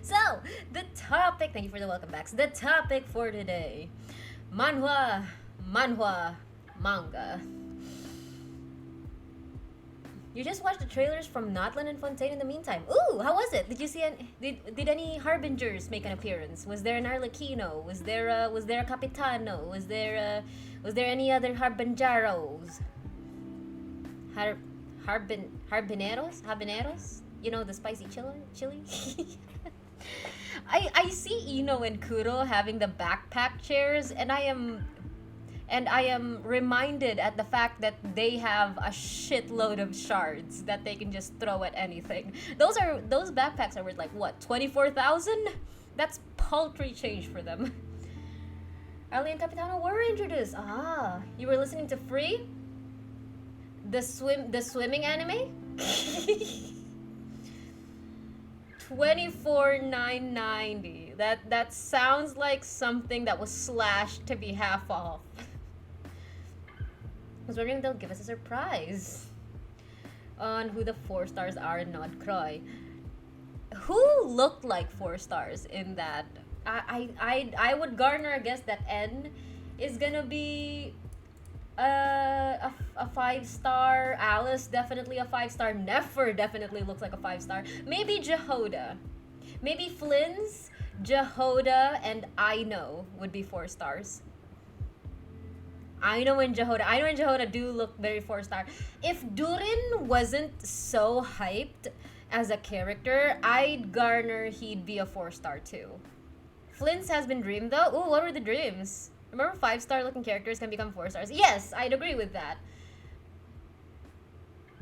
So, the topic, thank you for the welcome backs. The topic for today, manhwa, manga. You just watched the trailers from Notland and Fontaine in the meantime. Ooh, how was it? Did you see did any harbingers make an appearance? Was there an Arlecchino? Was there a Capitano? Was there any other harbingeros? Habaneros? You know, the spicy chili? I see Ino and Kuro having the backpack chairs, and I am reminded at the fact that they have a shitload of shards that they can just throw at anything. Those backpacks are worth like what, 24,000? That's paltry change for them. Arlie and Capitano were introduced. Ah, you were listening to Free? The swimming anime? 24,990. That sounds like something that was slashed to be half off. I was wondering if they'll give us a surprise on who the 4 stars are in Nod Croy. Who looked like 4 stars in that? I would garner a guess that N is gonna be a 5-star. Alice definitely a 5-star. Nefer definitely looks like a 5-star. Maybe Jehoda. Maybe Flynn's, Jehoda, and Aino would be 4 stars. Aino and Jehoda do look very 4-star. If Durin wasn't so hyped as a character, I'd garner he'd be a 4-star too. Flynn's has been dreamed though. Ooh, what were the dreams? Remember 5-star looking characters can become 4 stars? Yes, I'd agree with that.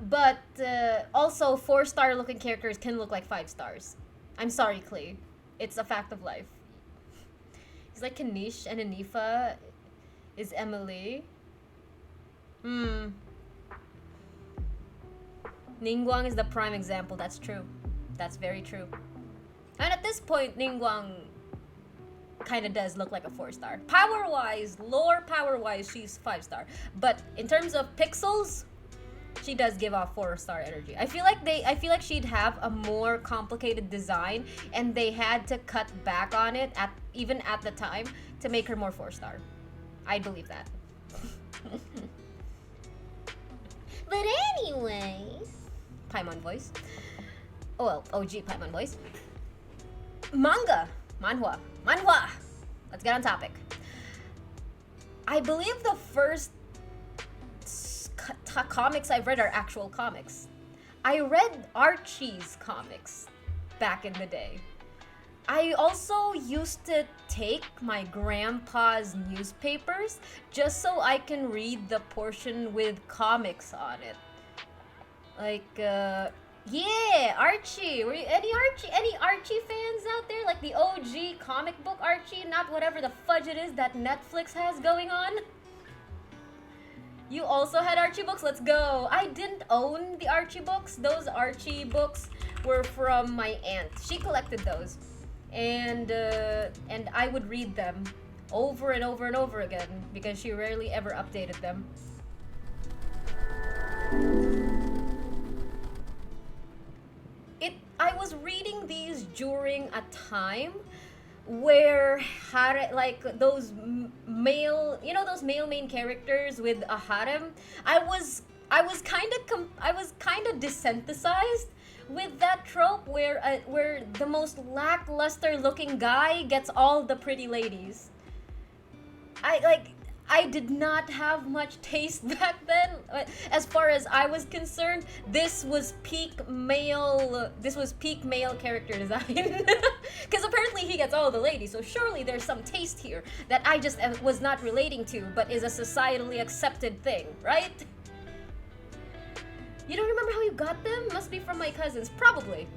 But also 4-star looking characters can look like 5 stars. I'm sorry, Klee. It's a fact of life. He's like Kanish and Anifa is Emily. Ningguang is the prime example. That's true. That's very true. And at this point, Ningguang kind of does look like a 4-star. Power-wise, lore power-wise, she's 5-star. But in terms of pixels, she does give off 4-star energy. I feel like she'd have a more complicated design, and they had to cut back on it even at the time to make her more 4-star. I believe that. But anyways, Paimon voice. Oh well, OG Paimon voice. Manhwa. Let's get on topic. I believe the first comics I've read are actual comics. I read Archie's comics back in the day. I also used to take my grandpa's newspapers just so I can read the portion with comics on it. Like, yeah, Archie. Were you any Archie fans out there? Like the OG comic book Archie, not whatever the fudge it is that Netflix has going on? You also had Archie books? Let's go. I didn't own the Archie books. Those Archie books were from my aunt. She collected those. And I would read them over and over and over again because she rarely ever updated them. I was reading these during a time where those male main characters with a harem, I was kind of desensitized with that trope where the most lackluster looking guy gets all the pretty ladies. I did not have much taste back then. As far as I was concerned, this was peak male character design. Because apparently he gets all the ladies, so surely there's some taste here that I just was not relating to, but is a societally accepted thing, right? You don't remember how you got them? Must be from my cousins. Probably.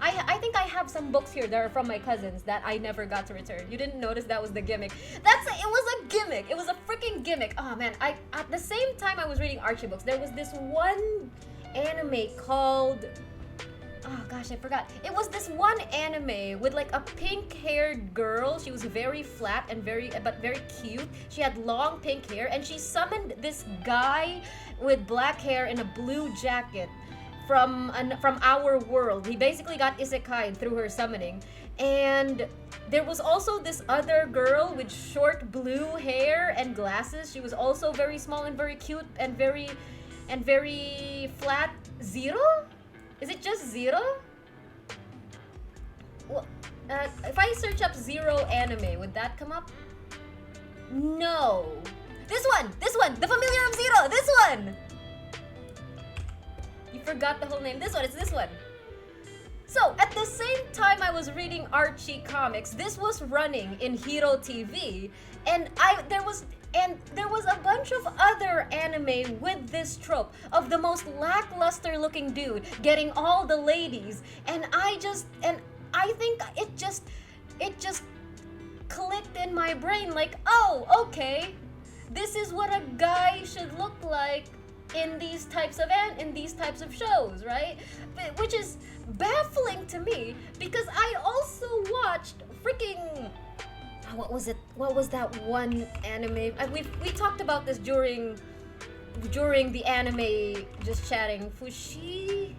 I think I have some books here that are from my cousins that I never got to return. You didn't notice that was the gimmick. It was a gimmick. It was a freaking gimmick. Oh man, at the same time I was reading Archie books, there was this one anime called, oh gosh, I forgot. It was this one anime with like a pink-haired girl. She was very flat and very cute. She had long pink hair and she summoned this guy with black hair in a blue jacket from our world. He basically got isekai through her summoning. And there was also this other girl with short blue hair and glasses. She was also very small and very cute and very flat. Zero? Is it just Zero? Well, if I search up Zero anime, would that come up? No. This one! The familiar of Zero! This one! You forgot the whole name. This one, it's this one. So, at the same time I was reading Archie comics, this was running in Hero TV, and there was a bunch of other anime with this trope of the most lackluster looking dude getting all the ladies, and I think it just clicked in my brain like, oh, okay, this is what a guy should look like in these types of shows, right? Which is baffling to me because I also watched freaking what was it? What was that one anime? We talked about this during the anime just chatting. Yuji.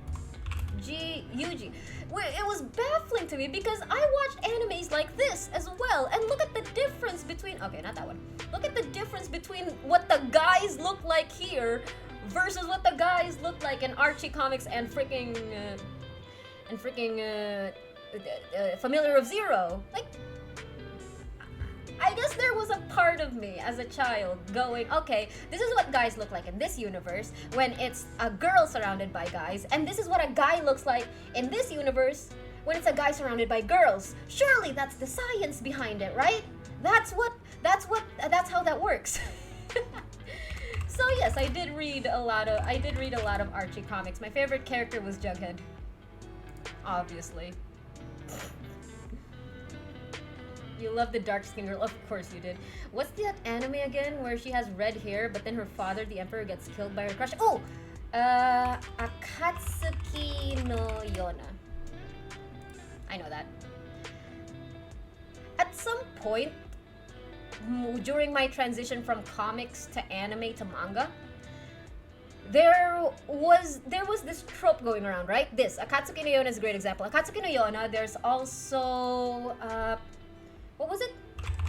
It was baffling to me because I watched animes like this as well, and look at the difference between. Okay, not that one. Look at the difference between what the guys look like here versus what the guys look like in Archie comics and freaking Familiar of Zero. Like, I guess there was a part of me as a child going, okay, this is what guys look like in this universe when it's a girl surrounded by guys, and this is what a guy looks like in this universe when it's a guy surrounded by girls. Surely that's the science behind it, right? That's how that works. So yes, I did read a lot of Archie comics. My favorite character was Jughead. Obviously. You love the dark skin girl, of course you did. What's that anime again where she has red hair but then her father, the emperor, gets killed by her crush? Oh! Akatsuki no Yona. I know that. At some point, during my transition from comics to anime to manga, there was this trope going around, right? This Akatsuki no Yona is a great example. Akatsuki no Yona, there's also what was it?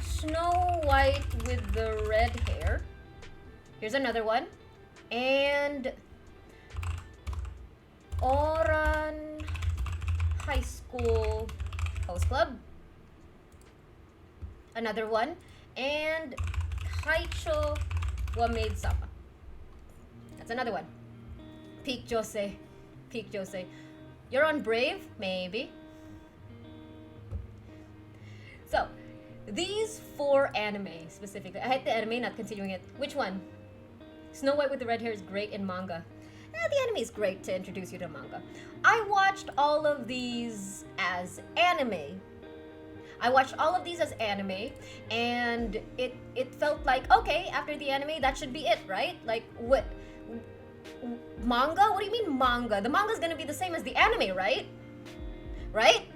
Snow White with the red hair. Here's another one. And Oran High School Host Club. Another one. And Haicho wa Maid Sama. That's another one. Peak Jose. You're on Brave? Maybe. So, these 4 anime specifically. I hate the anime, not continuing it. Which one? Snow White with the red hair is great in manga. The anime is great to introduce you to manga. I watched all of these as anime. And it felt like, okay, after the anime, that should be it, right? Like, what? Manga? What do you mean manga? The manga's gonna be the same as the anime, right? Right?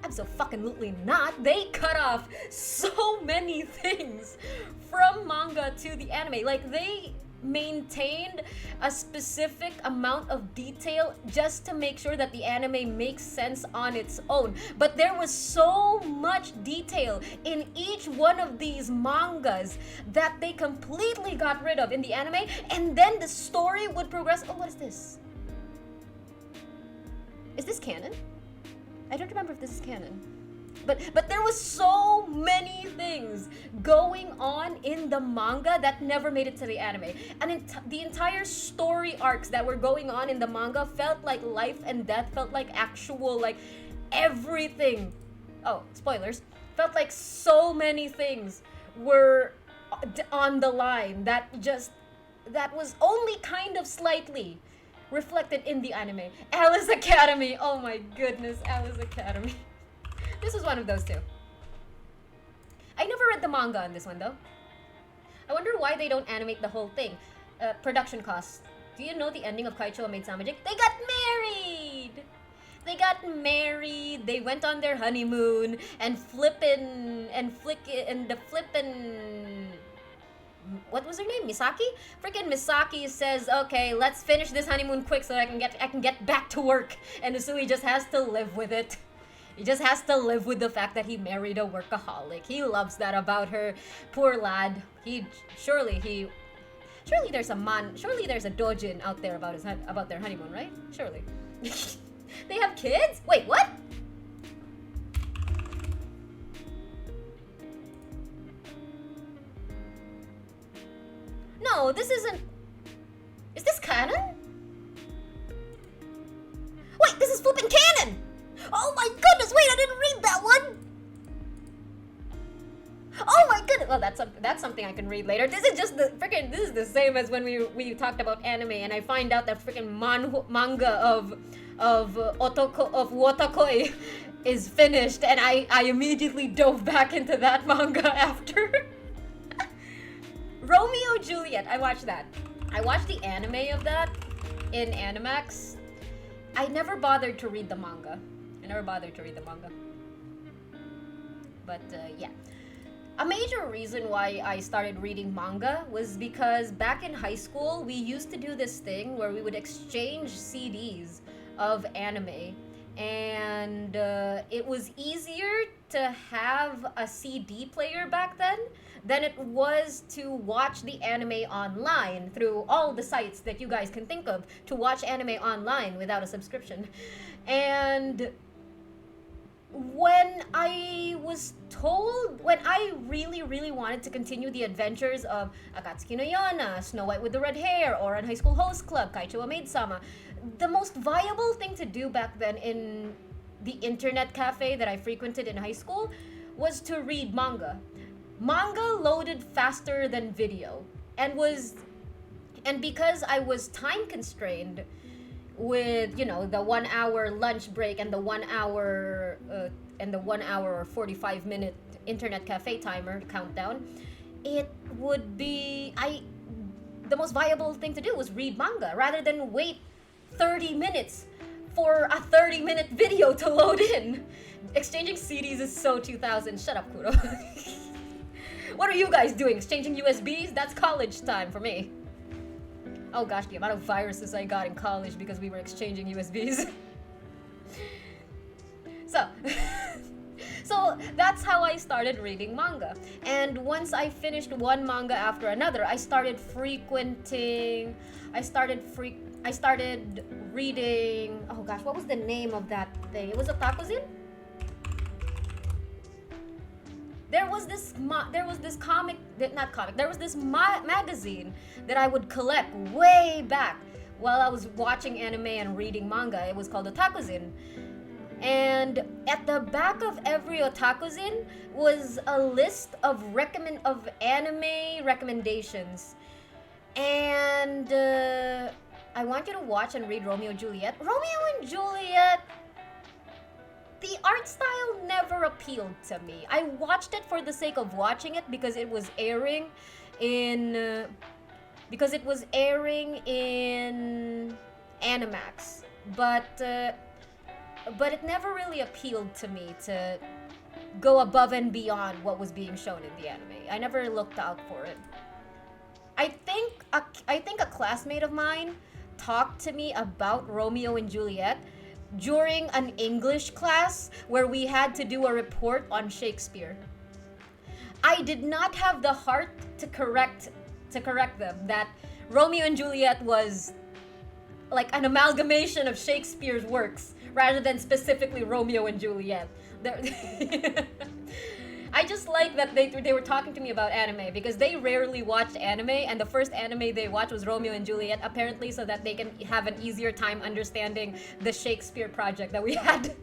Absolutely not. They cut off so many things from manga to the anime. Like, they maintained a specific amount of detail just to make sure that the anime makes sense on its own. But there was so much detail in each one of these mangas that they completely got rid of in the anime, and then the story would progress. Oh, what is this? Is this canon? I don't remember if this is canon. But there was so many things going on in the manga that never made it to the anime. And the entire story arcs that were going on in the manga felt like life and death, felt like actual, like, everything. Oh, spoilers. Felt like so many things were on the line that was only kind of slightly reflected in the anime. Alice Academy. Oh my goodness, Alice Academy. This was one of those two. I never read the manga on this one though. I wonder why they don't animate the whole thing. Production costs. Do you know the ending of Kaicho wa Maid Samajik? They got married! They went on their honeymoon, and the flippin' what was her name? Misaki? Freaking Misaki says, okay, let's finish this honeymoon quick so that I can get back to work. And Usui just has to live with it. He just has to live with the fact that he married a workaholic. He loves that about her. Poor lad. Surely there's a dojin out there about their honeymoon, right? Surely. They have kids? Wait, what? No, this isn't. Is this canon? Wait, this is flipping canon! Oh my goodness, wait, I didn't read that one! Oh my goodness! Well, that's something I can read later. This is the same as when we talked about anime and I find out that freaking manga of Wotakoi is finished and I immediately dove back into that manga after. Romeo Juliet, I watched that. I watched the anime of that in Animax. I never bothered to read the manga. But yeah. A major reason why I started reading manga was because back in high school, we used to do this thing where we would exchange CDs of anime. And it was easier to have a CD player back then than it was to watch the anime online through all the sites that you guys can think of to watch anime online without a subscription. And when I really wanted to continue the adventures of Akatsuki no Yona, Snow White with the Red Hair, Ouran High School Host Club, Kaicho wa Maid-sama, the most viable thing to do back then in the internet cafe that I frequented in high school was to read manga. Manga loaded faster than video and because I was time constrained with, the 1 hour lunch break and the 1 hour or 45 minute internet cafe timer countdown, it would be the most viable thing to do was read manga rather than wait 30 minutes for a 30-minute video to load in. Exchanging CDs is so 2000. Shut up, Kuro. What are you guys doing? Exchanging USBs? That's college time for me. Oh gosh, the amount of viruses I got in college because we were exchanging USBs. So that's how I started reading manga. And once I finished one manga after another, I started reading, oh gosh, what was the name of that thing? It was Otakuzin? There was this magazine that I would collect way back while I was watching anime and reading manga. It was called Otakuzin. And at the back of every Otakuzin was a list of anime recommendations. And I want you to watch and read Romeo and Juliet. Romeo and Juliet, the art style never appealed to me. I watched it for the sake of watching it because it was airing in Animax. But it never really appealed to me to go above and beyond what was being shown in the anime. I never looked out for it. I think a classmate of mine talked to me about Romeo and Juliet during an English class where we had to do a report on Shakespeare. I did not have the heart to correct them that Romeo and Juliet was like an amalgamation of Shakespeare's works rather than specifically Romeo and Juliet. I just like that they were talking to me about anime because they rarely watched anime, and the first anime they watched was Romeo and Juliet, apparently so that they can have an easier time understanding the Shakespeare project that we had.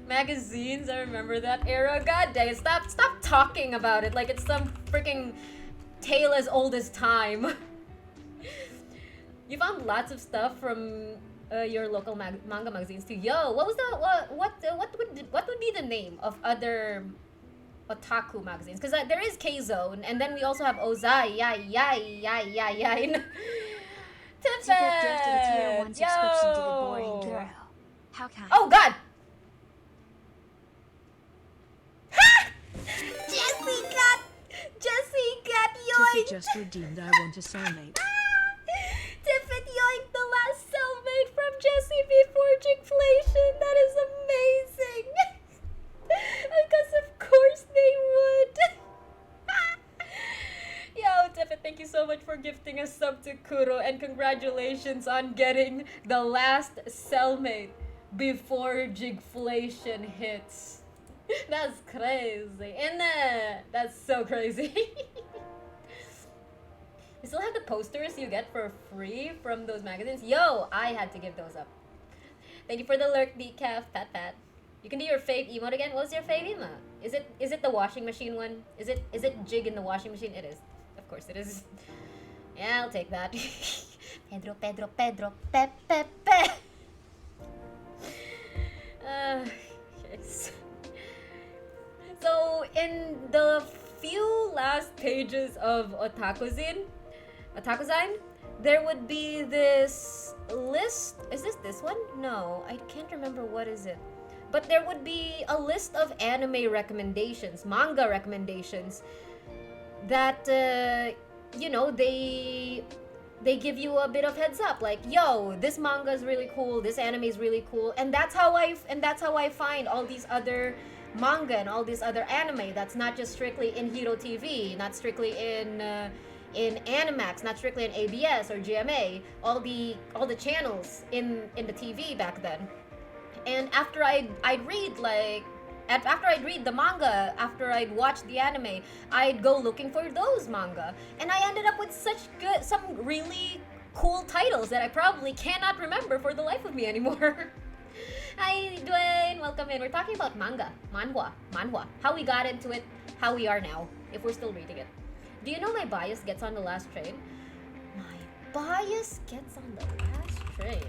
Magazines, I remember that era. God dang it, stop talking about it like it's some freaking tale as old as time. You found lots of stuff from your local manga magazines too. Yo, what would be the name of other otaku magazines? Because there is K-Zone, and then we also have Ozai. Tiffin! To get gifted a tier 1 subscription to the boring girl. How kind. Oh god! To just redeemed I Want a Soulmate. Tiffin yoinked the last cellmate from Jessie before Jigflation. That is amazing. Because of course they would. Yo, Tiffin, thank you so much for gifting a sub to Kuro, and congratulations on getting the last cellmate before Jigflation hits. That's crazy, isn't it? That's so crazy. You still have the posters you get for free from those magazines? Yo, I had to give those up. Thank you for the lurk, decaf, pat pat. You can do your fave emote again. What was your fave emote? Is it the washing machine one? Is it Jig in the washing machine? It is. Of course it is. Yeah, I'll take that. Pedro, Pedro, Pedro, pe, pe, pe. Yes. So in the few last pages of Otakuzine, there would be this list. Is this one? No, I can't remember what is it. But there would be a list of anime recommendations, manga recommendations that you know, they give you a bit of heads up, like, yo, this manga is really cool, this anime is really cool, and that's how I find all these other manga and all this other anime that's not just strictly in Hero TV, not strictly in Animax, not strictly in ABS or GMA, all the channels in the TV back then. And after I'd read the manga, after I'd watch the anime, I'd go looking for those manga, and I ended up with some really cool titles that I probably cannot remember for the life of me anymore. Hi, Dwayne. Welcome in. We're talking about manga. Manhwa. How we got into it, how we are now, if we're still reading it. Do you know my bias gets on the last train? My bias gets on the last train.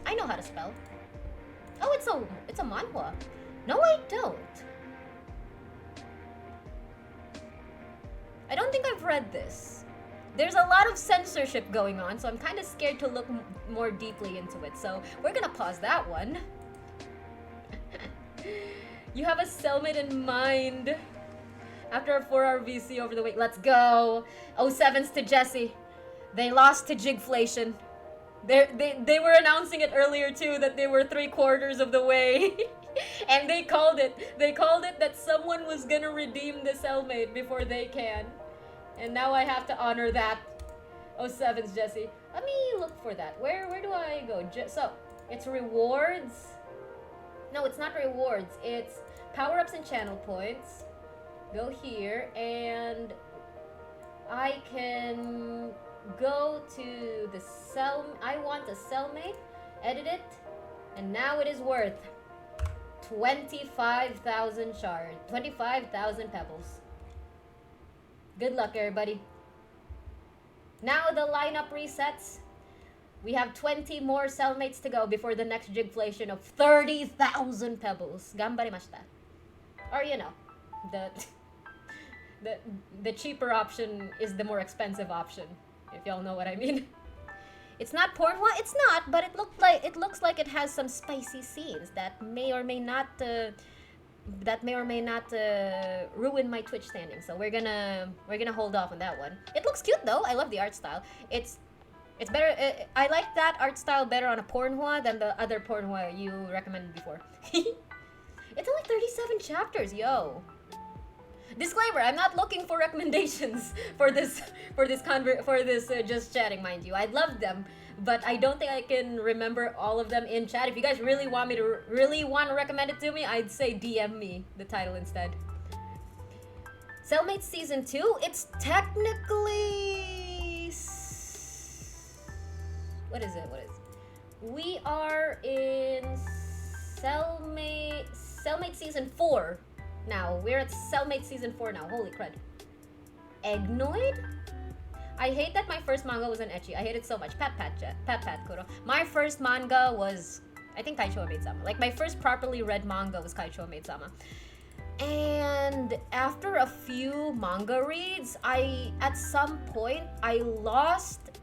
I know how to spell. Oh, it's a manhwa. No, I don't. I don't think I've read this. There's a lot of censorship going on, so I'm kind of scared to look more deeply into it. So we're gonna pause that one. You have a cellmate in mind. After a 4-hour VC over the week, let's go. 07s to Jessie. They lost to Jigflation. They were announcing it earlier too, that they were 3/4 of the way. And they called it that someone was gonna redeem the cellmate before they can. And now I have to honor that. 07's Jessie. Let me look for that. Where do I go? So it's rewards. No, it's not rewards. It's power-ups and channel points. Go here and I can go to the I want a cellmate, edit it, and now it is worth 25,000 shards, 25,000 pebbles. Good luck, everybody. Now the lineup resets. We have 20 more cellmates to go before the next Jigflation of 30,000 pebbles. Gambarimashita. Or, you know, the cheaper option is the more expensive option, if y'all know what I mean. It's not porn. Well, it's not, but it looks like it has some spicy scenes that may or may not ruin my Twitch standing. So we're gonna hold off on that one. It looks cute though. I love the art style. It's better. I like that art style better on a pornhua than the other pornhua you recommended before. It's only 37 chapters, yo. Disclaimer: I'm not looking for recommendations for this just chatting, mind you. I'd love them, but I don't think I can remember all of them in chat. If you guys really want to recommend it to me, I'd say DM me the title instead. Cellmates Season 2. It's technically what is it? We are in Cellmate Season 4. Now, we're at Cellmate Season 4 now. Holy crud. Eggnoid? I hate that my first manga was an ecchi. I hate it so much. Pat, Kuro. My first manga was, I think, Kaichou Maid-sama. Like, my first properly read manga was Kaichou Maid-sama. And after a few manga reads, at some point, I lost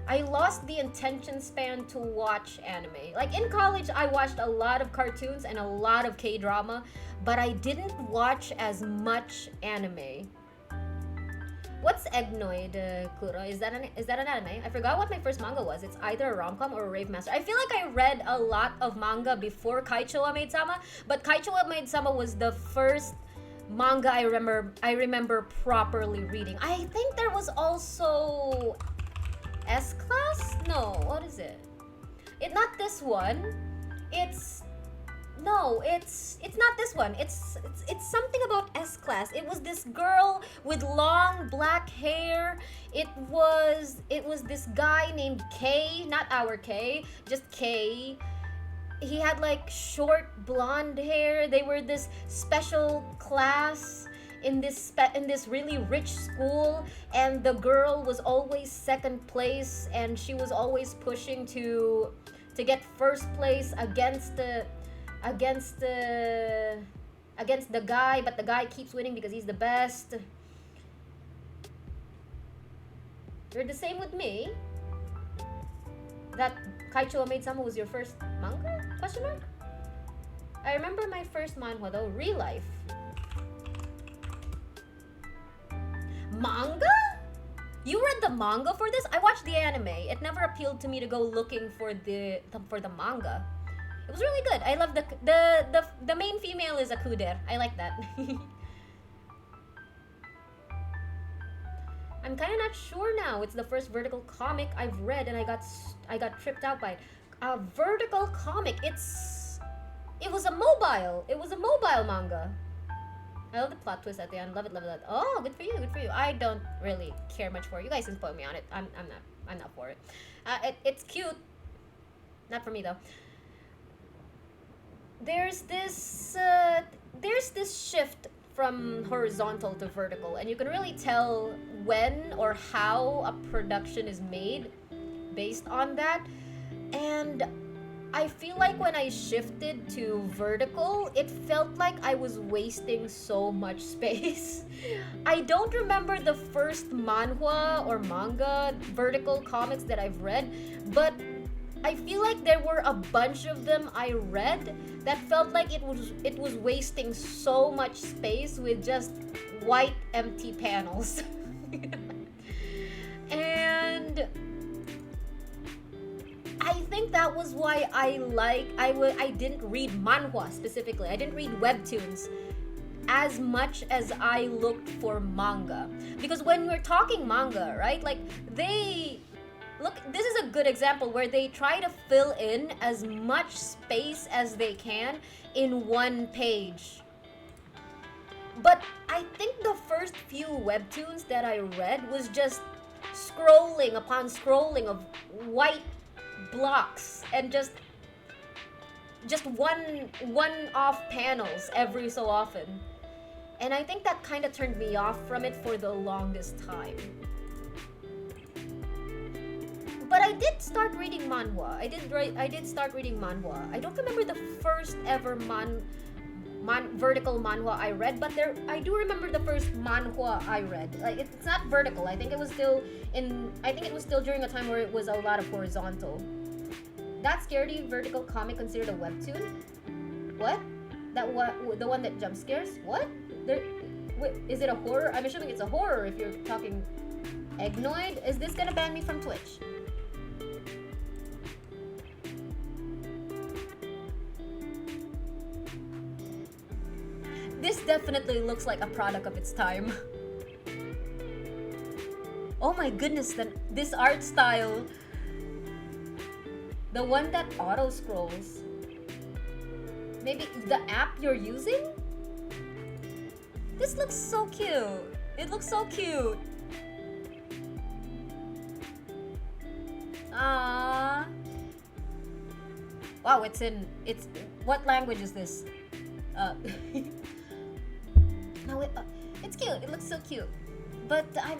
I lost the attention span to watch anime. Like in college, I watched a lot of cartoons and a lot of K-drama, but I didn't watch as much anime. What's Egnoid, Kuro? Is that an anime? I forgot what my first manga was. It's either a rom-com or a rave master. I feel like I read a lot of manga before Kaicho wa Maid-sama, but Kaicho wa Maid-sama was the first manga I remember properly reading. I think there was also S-Class? No, what is it? Not this one. It's not this one. It's something about S-Class. It was this girl with long black hair. It was this guy named K, not our K, just K. He had like short blonde hair. They were this special class in this really rich school, and the girl was always second place, and she was always pushing to get first place against the guy, but the guy keeps winning because he's the best. You're the same with me. That Kaicho wa Maid-sama was your first manga? Question mark? I remember my first manhwa though, Real Life. Manga? You read the manga for this? I watched the anime. It never appealed to me to go looking for the manga. It was really good. I love the main female is a kuder. I like that. I'm kind of not sure now. It's the first vertical comic I've read, and I got tripped out by it. A vertical comic. It was a mobile manga. I love the plot twist at the end. Love it. Oh, good for you. I don't really care much for it. You guys can spoil me on it. I'm not for it. It's cute. Not for me though. There's this shift from horizontal to vertical, and you can really tell when or how a production is made based on that. And I feel like when I shifted to vertical, it felt like I was wasting so much space. I don't remember the first manhwa or manga vertical comics that I've read, but I feel like there were a bunch of them I read that felt like it was wasting so much space with just white empty panels. And I think that was why I didn't read manhwa specifically. I didn't read webtoons as much as I looked for manga. Because when we're talking manga, right? Like look, this is a good example where they try to fill in as much space as they can in one page. But I think the first few webtoons that I read was just scrolling upon scrolling of white blocks and just one-off panels every so often. And I think that kind of turned me off from it for the longest time. But I did start reading manhwa. I did start reading manhwa. I don't remember the first ever vertical manhwa I read, but I do remember the first manhwa I read. Like it's not vertical. I think it was still during a time where it was a lot of horizontal. That Scaredy vertical comic considered a webtoon? What? The one that jump scares? What? Is it a horror? I'm assuming it's a horror if you're talking Egnoid. Is this gonna ban me from Twitch? This definitely looks like a product of its time. Oh my goodness, this art style. The one that auto scrolls. Maybe the app you're using? This looks so cute. It looks so cute. Ah. Wow, it's what language is this? No, it's cute. It looks so cute. But I'm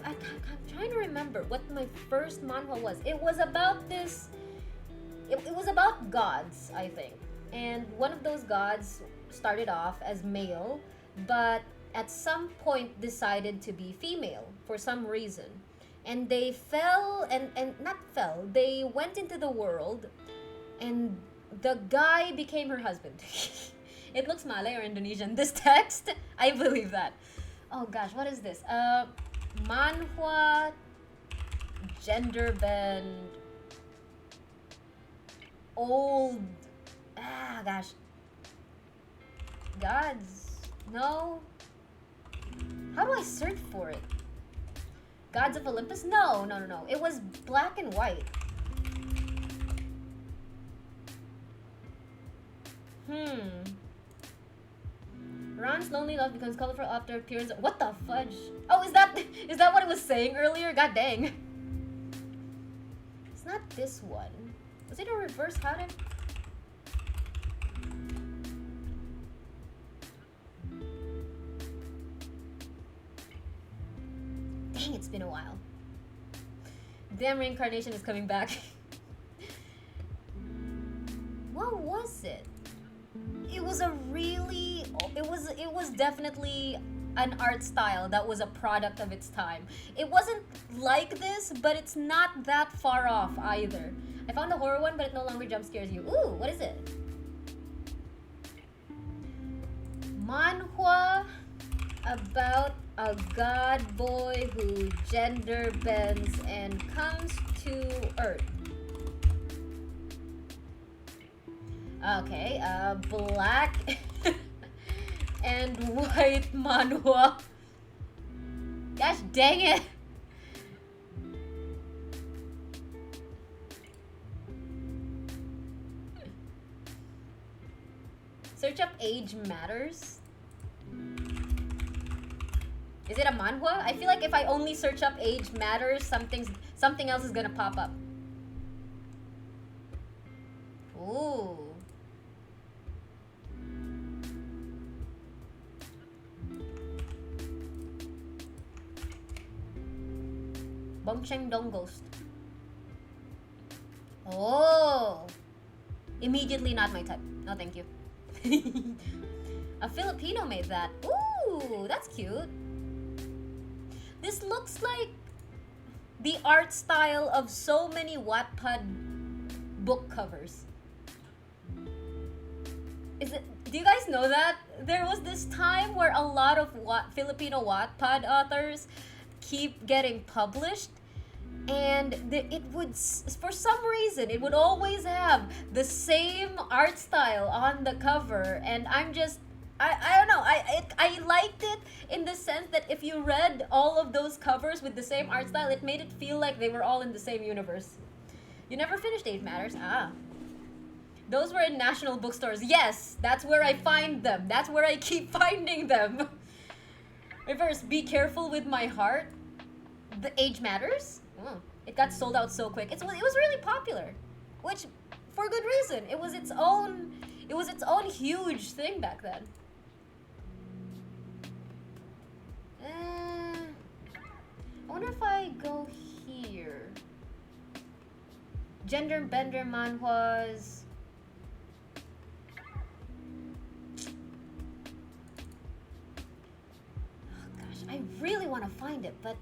trying to remember what my first manhwa was. It was about this. It was about gods, I think. And one of those gods started off as male, but at some point decided to be female for some reason. and they fell and not fell. They went into the world, and the guy became her husband. It looks Malay or Indonesian. This text, I believe that. Oh gosh, what is this? Manhwa gender bend old. Ah gosh. Gods. No. How do I search for it? Gods of Olympus? No. It was black and white. Ron's lonely love becomes colorful after appearance. What the fudge? Oh, is that what it was saying earlier? God dang. It's not this one. Was it a reverse? How did... Dang, it's been a while. Damn, reincarnation is coming back. What was it? It was a really... It was definitely an art style that was a product of its time. It wasn't like this, but it's not that far off either. I found a horror one, but it no longer jump scares you. Ooh, what is it? Manhwa about a god boy who gender bends and comes to Earth. Okay, black and white manhwa. Gosh dang it! Search up age matters. Is it a manhwa? I feel like if I only search up age matters, something else is gonna pop up. Ooh. Bongcheng Dong Ghost. Oh. Immediately not my type. No, thank you. A Filipino made that. Ooh, that's cute. This looks like the art style of so many Wattpad book covers. Do you guys know that? There was this time where a lot of Filipino Wattpad authors keep getting published, and it would, for some reason, it would always have the same art style on the cover, and I don't know, I liked it in the sense that if you read all of those covers with the same art style, it made it feel like they were all in the same universe. You never finished Age Matters? Ah. Those were in national bookstores. Yes, that's where I find them. That's where I keep finding them. Reverse, be careful with my heart. The Age Matters? Oh, it got sold out so quick. It was really popular, which for good reason. It was its own huge thing back then. I wonder if I go here. Gender bender manhwas. Oh gosh, I really want to find it, but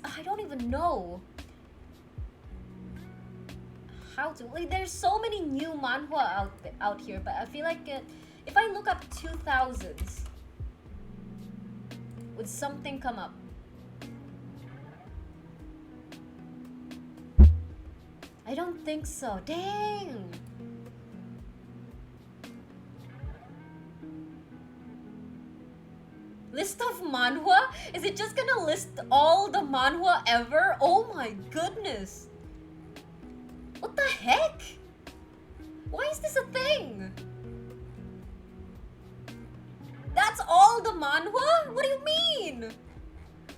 I don't even know how to. Like, there's so many new manhwa out here, but I feel like if I look up 2000s, would something come up? I don't think so. Dang! List of manhwa? Is it just gonna list all the manhwa ever? Oh my goodness! What the heck? Why is this a thing? That's all the manhwa? What do you mean?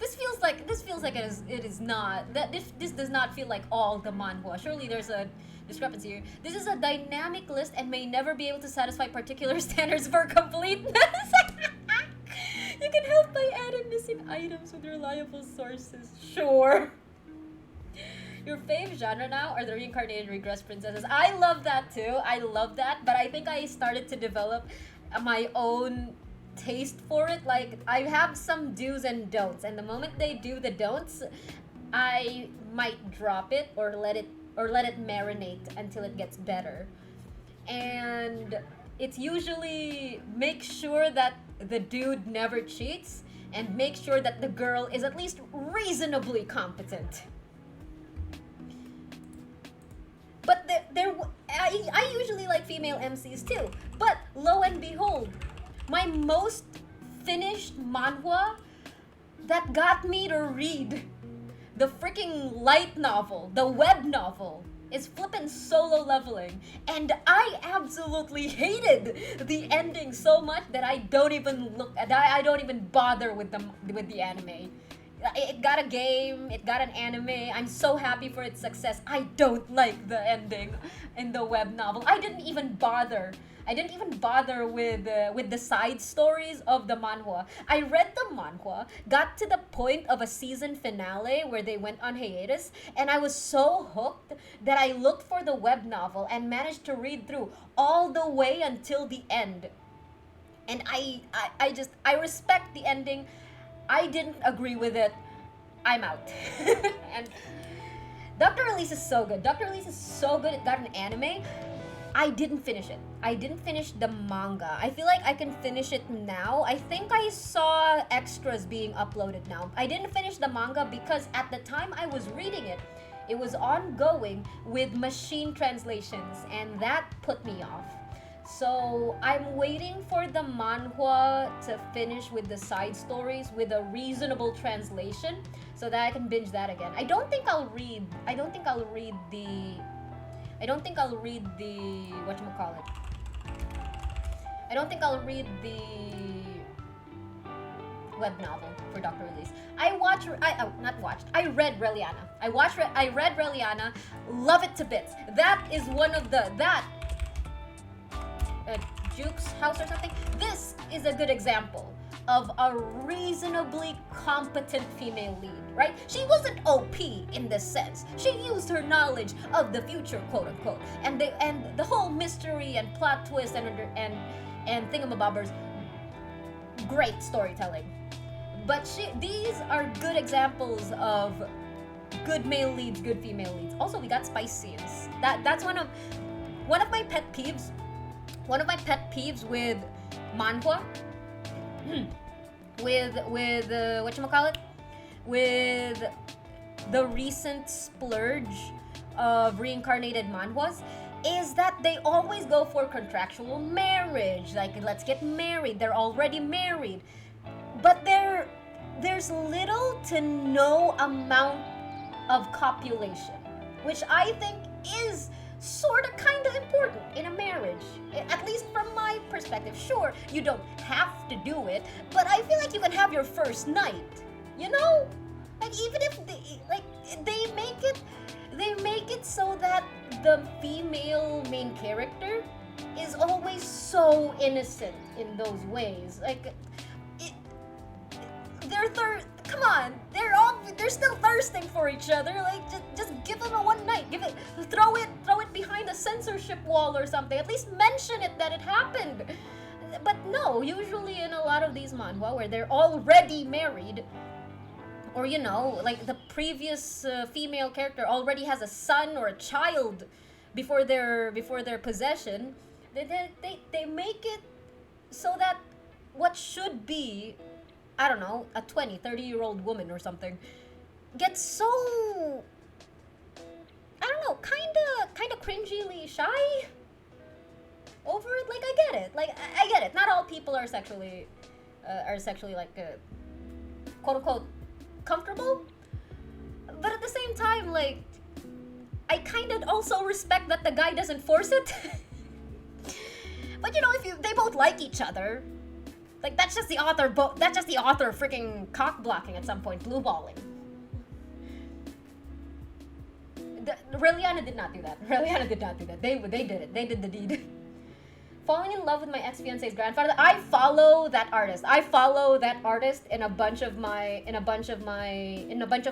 This feels like it is not. This does not feel like all the manhwa. Surely there's a discrepancy here. This is a dynamic list and may never be able to satisfy particular standards for completeness. You can help by adding missing items with reliable sources. Sure. Your fave genre now are the reincarnated regress princesses. I love that too. I love that, but I think I started to develop my own taste for it. Like, I have some do's and don'ts, and the moment they do the don'ts, I might drop it or let it marinate until it gets better. And it's usually make sure that the dude never cheats and make sure that the girl is at least reasonably competent. But I usually like female MCs too. But lo and behold, my most finished manhwa that got me to read the freaking light novel, the web novel, is flippin' Solo Leveling, and I absolutely hated the ending so much that I don't even bother with the anime. It got a game, it got an anime. I'm so happy for its success. I don't like the ending in the web novel. I didn't even bother with the side stories of the manhwa. I read the manhwa, got to the point of a season finale where they went on hiatus, and I was so hooked that I looked for the web novel and managed to read through all the way until the end. And I respect the ending. I didn't agree with it. I'm out. And Dr. Elise is so good. Dr. Elise is so good. It got an anime. I didn't finish it. I didn't finish the manga. I feel like I can finish it now. I think I saw extras being uploaded now. I didn't finish the manga because at the time I was reading it, it was ongoing with machine translations, and that put me off. So I'm waiting for the manhwa to finish with the side stories with a reasonable translation so that I can binge that again. I don't think I'll read the whatchamacallit. I don't think I'll read the web novel for Dr. Elise. I read Reliana. I read Reliana, love it to bits. That is one of the Juke's house or something. This is a good example of a reasonably competent female lead, right? She wasn't OP in this sense. She used her knowledge of the future, quote unquote, and the whole mystery and plot twist and thingamabobbers. Great storytelling. But these are good examples of good male leads, good female leads. Also, we got spice scenes. That's one of my pet peeves. One of my pet peeves with manhwa, with whatchamacallit, with the recent splurge of reincarnated manhwas, is that they always go for contractual marriage. Like, let's get married. They're already married. But there's little to no amount of copulation, which I think is sort of kind of important in a marriage, at least from my perspective. Sure, you don't have to do it, but I feel like you can have your first night, you know? Like, even if they make it so that the female main character is always so innocent in those ways. Like, come on, they're still thirsting for each other. Like, just give them a one night. Throw it behind a censorship wall or something. At least mention it that it happened. But no, usually in a lot of these manhwa where they're already married, or like the previous female character already has a son or a child before their possession, they make it so that what should be, I don't know, a 30-year-old woman or something, gets so, I don't know, kind of cringily shy over it. Like, I get it. Not all people are sexually like, quote unquote, comfortable. But at the same time, like, I kind of also respect that the guy doesn't force it. But if they both like each other, like, that's just the author freaking cock blocking at some point, blue balling. Reliana did not do that. They did it. They did the deed. Falling in love with my ex-fiance's grandfather. I follow that artist in a bunch of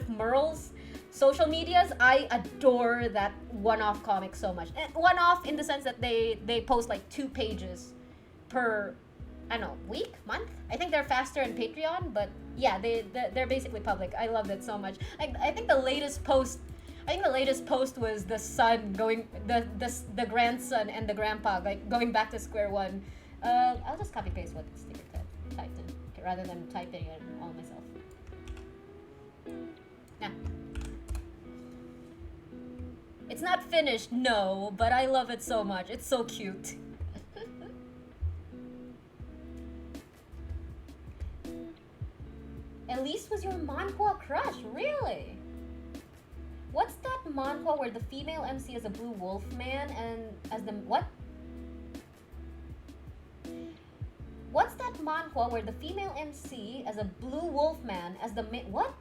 Merle's social medias. I adore that one-off comic so much. One-off in the sense that they post like 2 pages per I don't know, week, month. I think they're faster in Patreon, but yeah, they're basically public. I love that so much. I think the latest post. I think the latest post was the son going, the grandson and the grandpa like going back to square one. I'll just copy paste what Sticker typed in, okay, rather than typing it all myself. Yeah. It's not finished, no, but I love it so much. It's so cute. Elise was your manhwa crush, really? What's that manhwa where the female MC is a blue wolf man and as the what? What's that manhwa where the female MC as a blue wolf man as the what?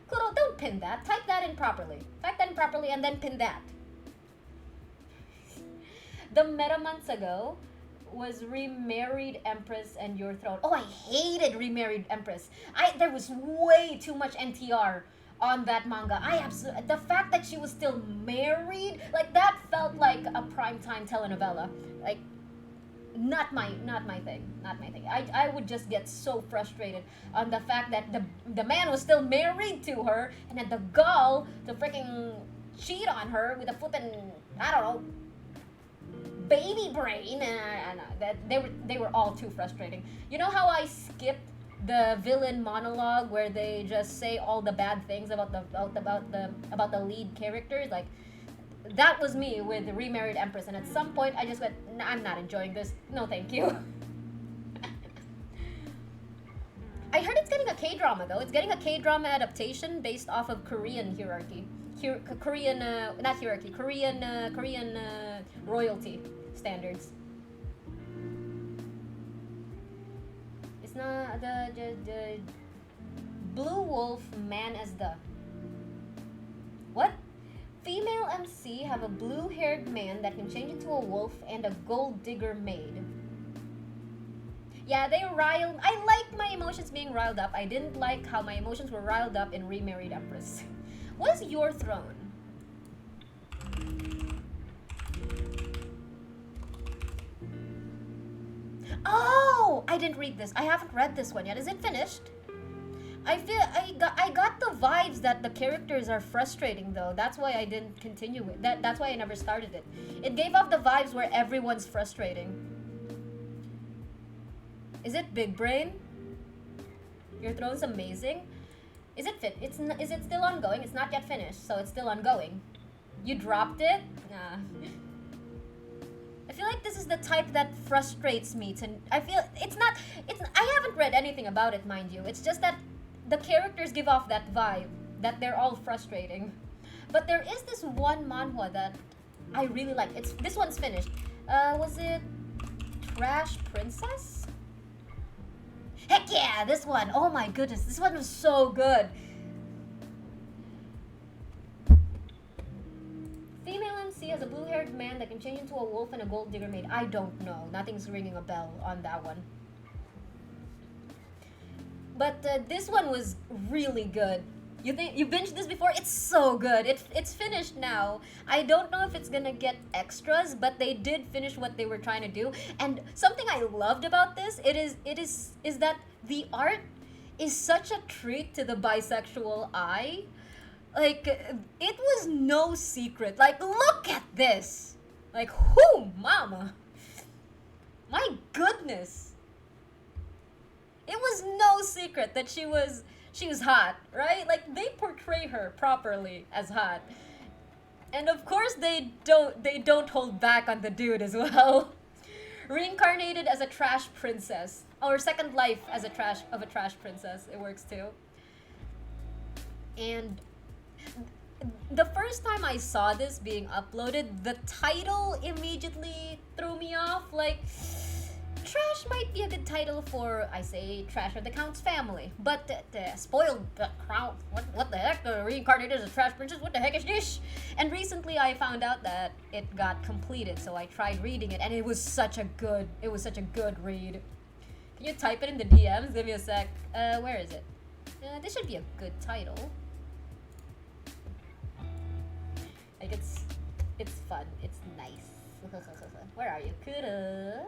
Kuro, don't pin that. Type that in properly. Type that in properly and then pin that. The meta months ago was Remarried Empress and Your Throne. Oh, I hated Remarried Empress. There was way too much NTR on that manga. The fact that she was still married, like that felt like a primetime telenovela. Like not my thing. Not my thing. I would just get so frustrated on the fact that the man was still married to her and had the gall to freaking cheat on her with a flippin', I don't know, baby brain, and that they were all too frustrating. You know how I skipped the villain monologue where they just say all the bad things about the lead characters? Like that was me with the Remarried Empress, and at some point I just went, nah, I'm not enjoying this. No, thank you. I heard it's getting a K-drama though. It's getting a K-drama adaptation based off of Korean hierarchy. Korean not hierarchy. Korean royalty standards. It's not the Blue Wolf man as the what? Female MC have a blue-haired man that can change into a wolf and a gold digger maid. Yeah, I liked my emotions being riled up. I didn't like how my emotions were riled up in Remarried Empress. What is Your Throne? Oh, I didn't read this. I haven't read this one yet. Is it finished? I got the vibes that the characters are frustrating though. That's why I didn't continue with that. That's why I never started it. It gave off the vibes where everyone's frustrating. Is it Big Brain? Your Throne's amazing. Is it fit? Is it still ongoing? It's not yet finished, so it's still ongoing. You dropped it? Nah. I feel like this is the type that frustrates me. I haven't read anything about it, mind you. It's just that the characters give off that vibe that they're all frustrating. But there is this one manhwa that I really like. This one's finished. Was it Trash Princess? Heck yeah, this one. Oh my goodness, this one was so good. Female MC has a blue-haired man that can change into a wolf and a gold digger maid. I don't know. Nothing's ringing a bell on that one. But this one was really good. You binged this before? It's so good. It's finished now. I don't know if it's gonna get extras, but they did finish what they were trying to do. And something I loved about this, is that the art is such a treat to the bisexual eye. Like, it was no secret. Like, look at this. Like, whoo, mama. My goodness. It was no secret that she was hot, right? Like, they portray her properly as hot. And of course they don't hold back on the dude as well. Reincarnated as a trash princess. Or second life as a trash princess. It works too. And the first time I saw this being uploaded, the title immediately threw me off. Like, trash might be a good title for, I say, Trash of the Count's family. But spoiled the crown. What the heck? Reincarnated as a trash princess? What the heck is this? And recently I found out that it got completed, so I tried reading it, and it was such a good read. Can you type it in the DMs? Give me a sec. Where is it? This should be a good title. Like, it's fun. It's nice. Where are you? Kuda?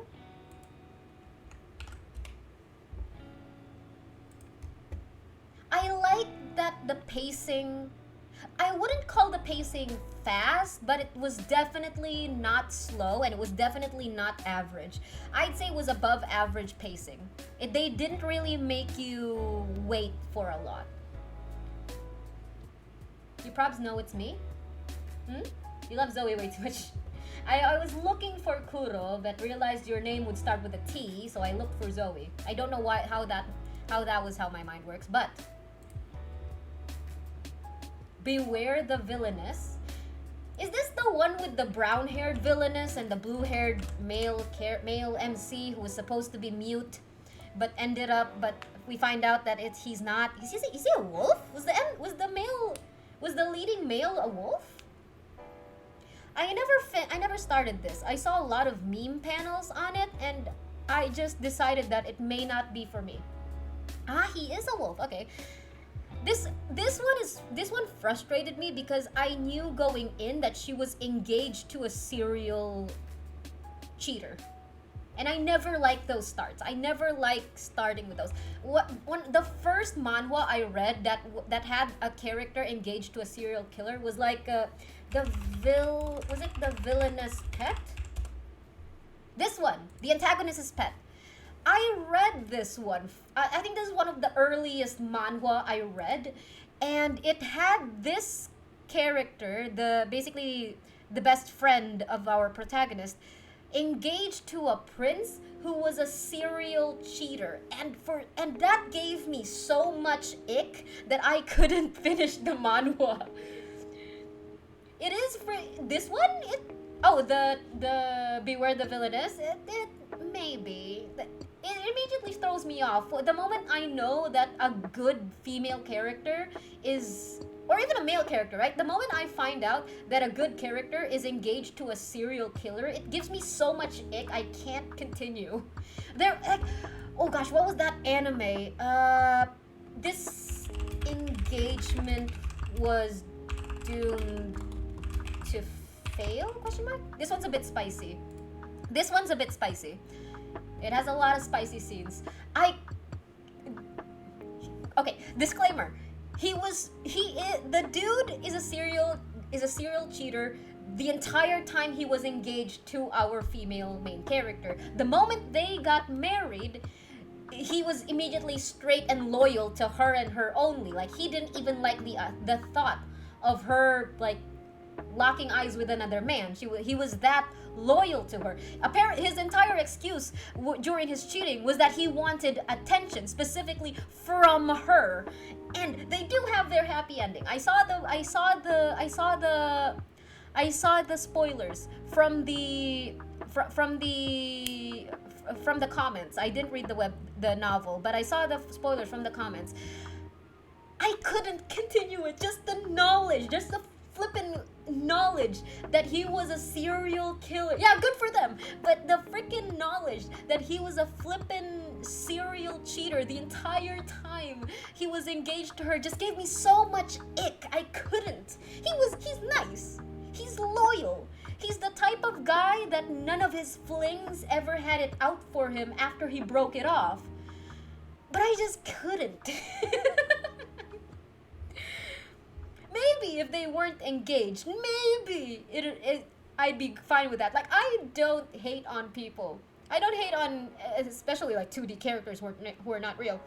pacing, I wouldn't call the pacing fast, but it was definitely not slow and it was definitely not average. I'd say it was above average pacing. They didn't really make you wait for a lot. You probs know it's me? You love Zoe way too much. I was looking for Kuro, but realized your name would start with a T, so I looked for Zoe. I don't know how that was how my mind works, but beware the villainess. Is this the one with the brown-haired villainess and the blue-haired male MC who was supposed to be mute, but we find out that he's not. Is he a wolf? Was the leading male a wolf? I never started this. I saw a lot of meme panels on it, and I just decided that it may not be for me. He is a wolf. Okay. This one frustrated me because I knew going in that she was engaged to a serial cheater. And I never liked those starts. I never liked starting with those. The first manhwa I read that had a character engaged to a serial killer was like was it the villainous pet? This one, the antagonist's pet. I read this one. I think this is one of the earliest manhwa I read, and it had this character, basically the best friend of our protagonist, engaged to a prince who was a serial cheater, and that gave me so much ick that I couldn't finish the manhwa. It is for this one. The beware the villainess. It maybe. It immediately throws me off. The moment I know that a good female character is, or even a male character, right? The moment I find out that a good character is engaged to a serial killer, it gives me so much ick, I can't continue. Oh gosh, what was that anime? This engagement was doomed to fail? Question mark? This one's a bit spicy. It has a lot of spicy scenes. Okay, disclaimer. The dude is a serial cheater the entire time he was engaged to our female main character. The moment they got married, he was immediately straight and loyal to her and her only. Like, he didn't even like the thought of her like locking eyes with another man. He was that loyal to her. Apparently, his entire excuse during his cheating was that he wanted attention, specifically from her. And they do have their happy ending. I saw the spoilers from the comments. I didn't read the novel, but I saw the spoilers from the comments. I couldn't continue it. Just the knowledge, just the flippin' knowledge that he was a serial killer. Yeah, good for them. But the freaking knowledge that he was a flippin' serial cheater the entire time he was engaged to her just gave me so much ick. I couldn't. He's nice. He's loyal. He's the type of guy that none of his flings ever had it out for him after he broke it off. But I just couldn't. Maybe if they weren't engaged, maybe I'd be fine with that. Like, I don't hate on people. I don't hate on, especially like 2D characters who are not real.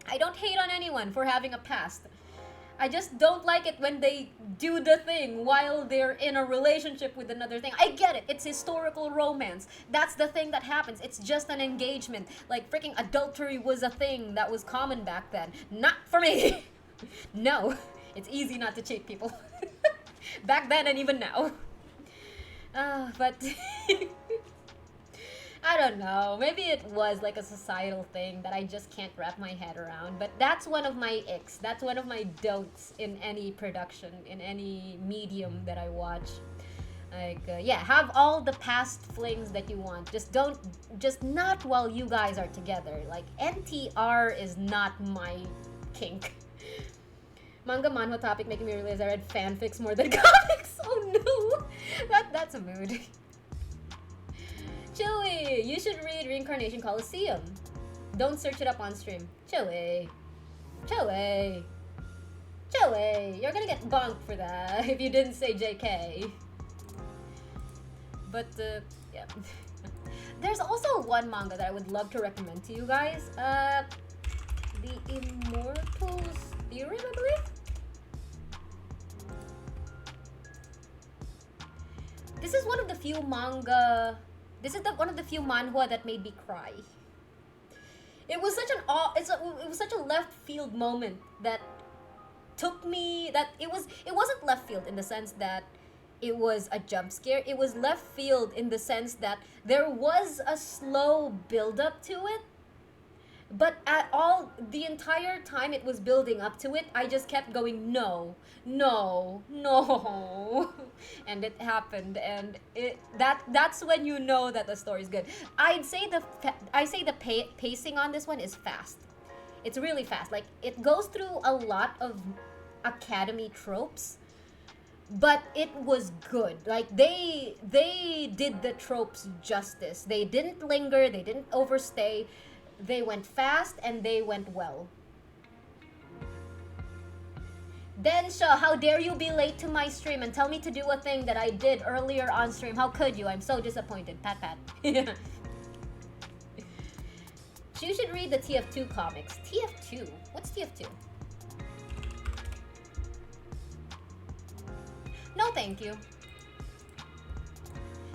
I don't hate on anyone for having a past. I just don't like it when they do the thing while they're in a relationship with another thing. I get it. It's historical romance. That's the thing that happens. It's just an engagement. Like, freaking adultery was a thing that was common back then. Not for me. No. It's easy not to cheat, people. Back then and even now. But I don't know. Maybe it was like a societal thing that I just can't wrap my head around. But that's one of my icks. That's one of my don'ts in any production, in any medium that I watch. Like, yeah, have all the past flings that you want. Just not while you guys are together. Like, NTR is not my kink. Manga manhwa topic making me realize I read fanfics more than comics. Oh no! That's a mood. Chewy, you should read Reincarnation Coliseum. Don't search it up on stream. Chewy. Joey, you're gonna get bonked for that if you didn't say JK. But yeah. There's also one manga that I would love to recommend to you guys. The Immortals Theorem, I believe. This is one of the few manga. This is one of the few manhwa that made me cry. It was such it was such a left field moment that took me. It wasn't left field in the sense that it was a jump scare. It was left field in the sense that there was a slow build up to it. But the entire time it was building up to it, I just kept going, no, no, no. And it happened, and that's when you know that the story's good. I say the pacing on this one is fast. It's really fast. Like, it goes through a lot of academy tropes, but it was good. Like, they did the tropes justice. They didn't linger, they didn't overstay. They went fast and they went well. Densha, how dare you be late to my stream and tell me to do a thing that I did earlier on stream? How could you? I'm so disappointed. Pat pat. You should read the TF2 comics. TF2? What's TF2? No, thank you.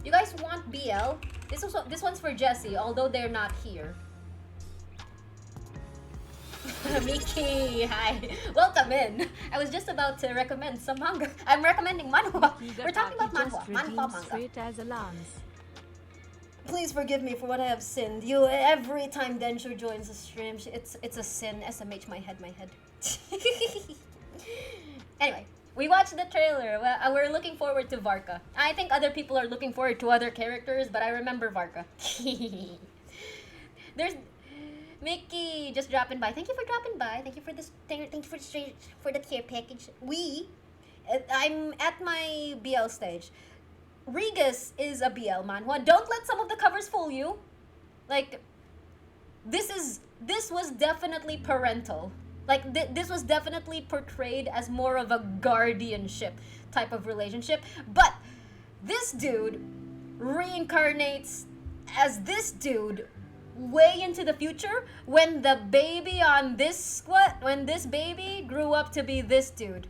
You guys want BL? This one's for Jesse, although they're not here. Miki, hi. Welcome in. I was just about to recommend some manga. I'm recommending manhwa. We're talking about manhwa. Manhwa manga. Straight as a lance. Please forgive me for what I have sinned. Every time Densho joins the stream, it's a sin. SMH, my head. Anyway, we watched the trailer. We're looking forward to Varka. I think other people are looking forward to other characters, but I remember Varka. There's Mickey just dropping by. Thank you for dropping by. Thank you for this. Thank you for the care package. I'm at my BL stage. Regus is a BL manhwa. Don't let some of the covers fool you. Like, this was definitely parental. Like, this was definitely portrayed as more of a guardianship type of relationship. But this dude reincarnates as this dude way into the future when the baby on this when this baby grew up to be this dude.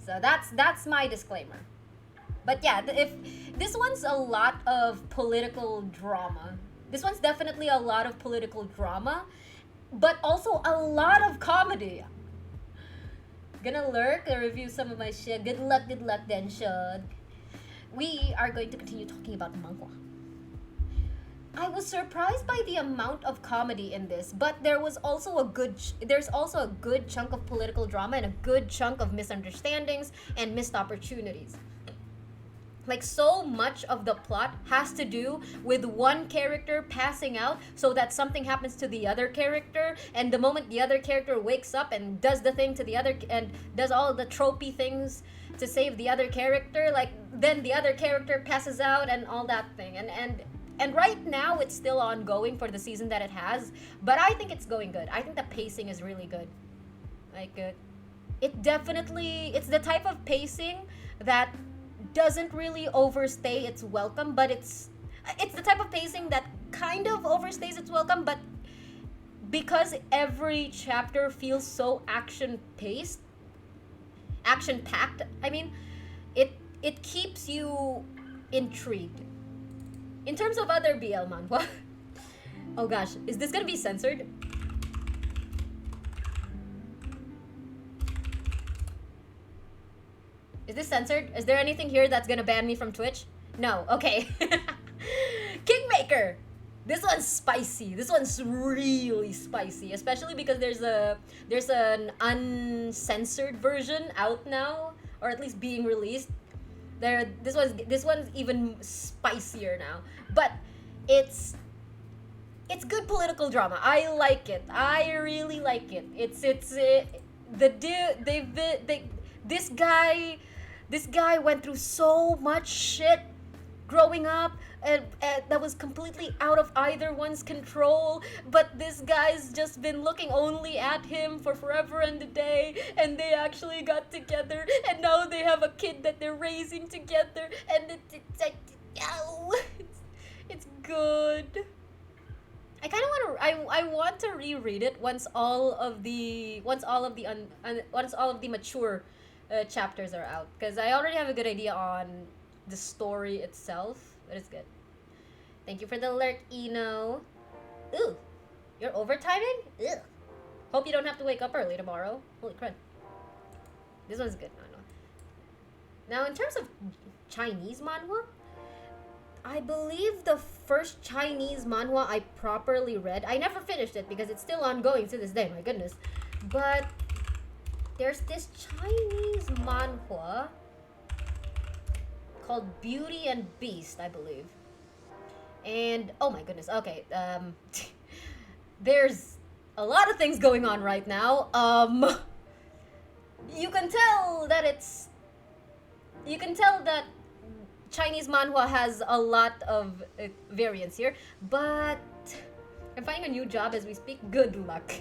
So that's my disclaimer. But yeah, if this one's a lot of political drama. This one's definitely a lot of political drama, but also a lot of comedy. Gonna lurk and review some of my shit. Good luck then, Shug. We are going to continue talking about manga. I was surprised by the amount of comedy in this, but there's also a good chunk of political drama and a good chunk of misunderstandings and missed opportunities. Like, so much of the plot has to do with one character passing out so that something happens to the other character, and the moment the other character wakes up and does the thing to the other and does all the tropey things to save the other character, like, then the other character passes out and all that thing. And right now, it's still ongoing for the season that it has, but I think it's going good. I think the pacing is really good. Like, it's the type of pacing that doesn't really overstay its welcome, but it's the type of pacing that kind of overstays its welcome, but because every chapter feels so action-packed, I mean, it keeps you intrigued. In terms of other BL manhwa, oh gosh, is this gonna be censored? Is this censored? Is there anything here that's gonna ban me from Twitch? No, okay. Kingmaker! This one's spicy. This one's really spicy, especially because there's an uncensored version out now, or at least being released. This one's even spicier now, but it's good political drama. I like it. I really like it. This guy went through so much shit growing up. that was completely out of either one's control, but this guy's just been looking only at him for forever and a day, and they actually got together, and now they have a kid that they're raising together, and it's like, oh, it's good. I kind of want to. I want to reread it once all of the mature chapters are out, because I already have a good idea on the story itself. But it's good. Thank you for the alert, Eno. Ooh, you're overtiming? Ugh. Hope you don't have to wake up early tomorrow. Holy crud. This one's good. No. Now, in terms of Chinese manhwa, I believe the first Chinese manhwa I properly read, I never finished it because it's still ongoing to this day, my goodness. But there's this Chinese manhwa called Beauty and Beast, I believe. And oh my goodness, okay, there's a lot of things going on right now. You can tell that Chinese manhwa has a lot of variants here, but I'm finding a new job as we speak. Good luck.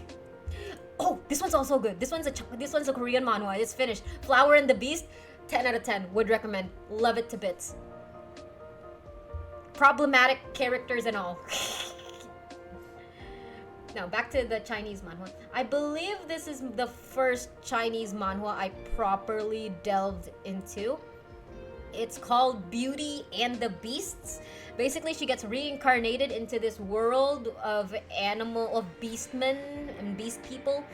Oh, this one's also good. This one's a Korean manhwa. It's finished. Flower and the Beast, 10 out of 10. Would recommend. Love it to bits. Problematic characters and all. Now, back to the Chinese manhwa. I believe this is the first Chinese manhwa I properly delved into. It's called Beauty and the Beasts. Basically, she gets reincarnated into this world of beastmen and beast people.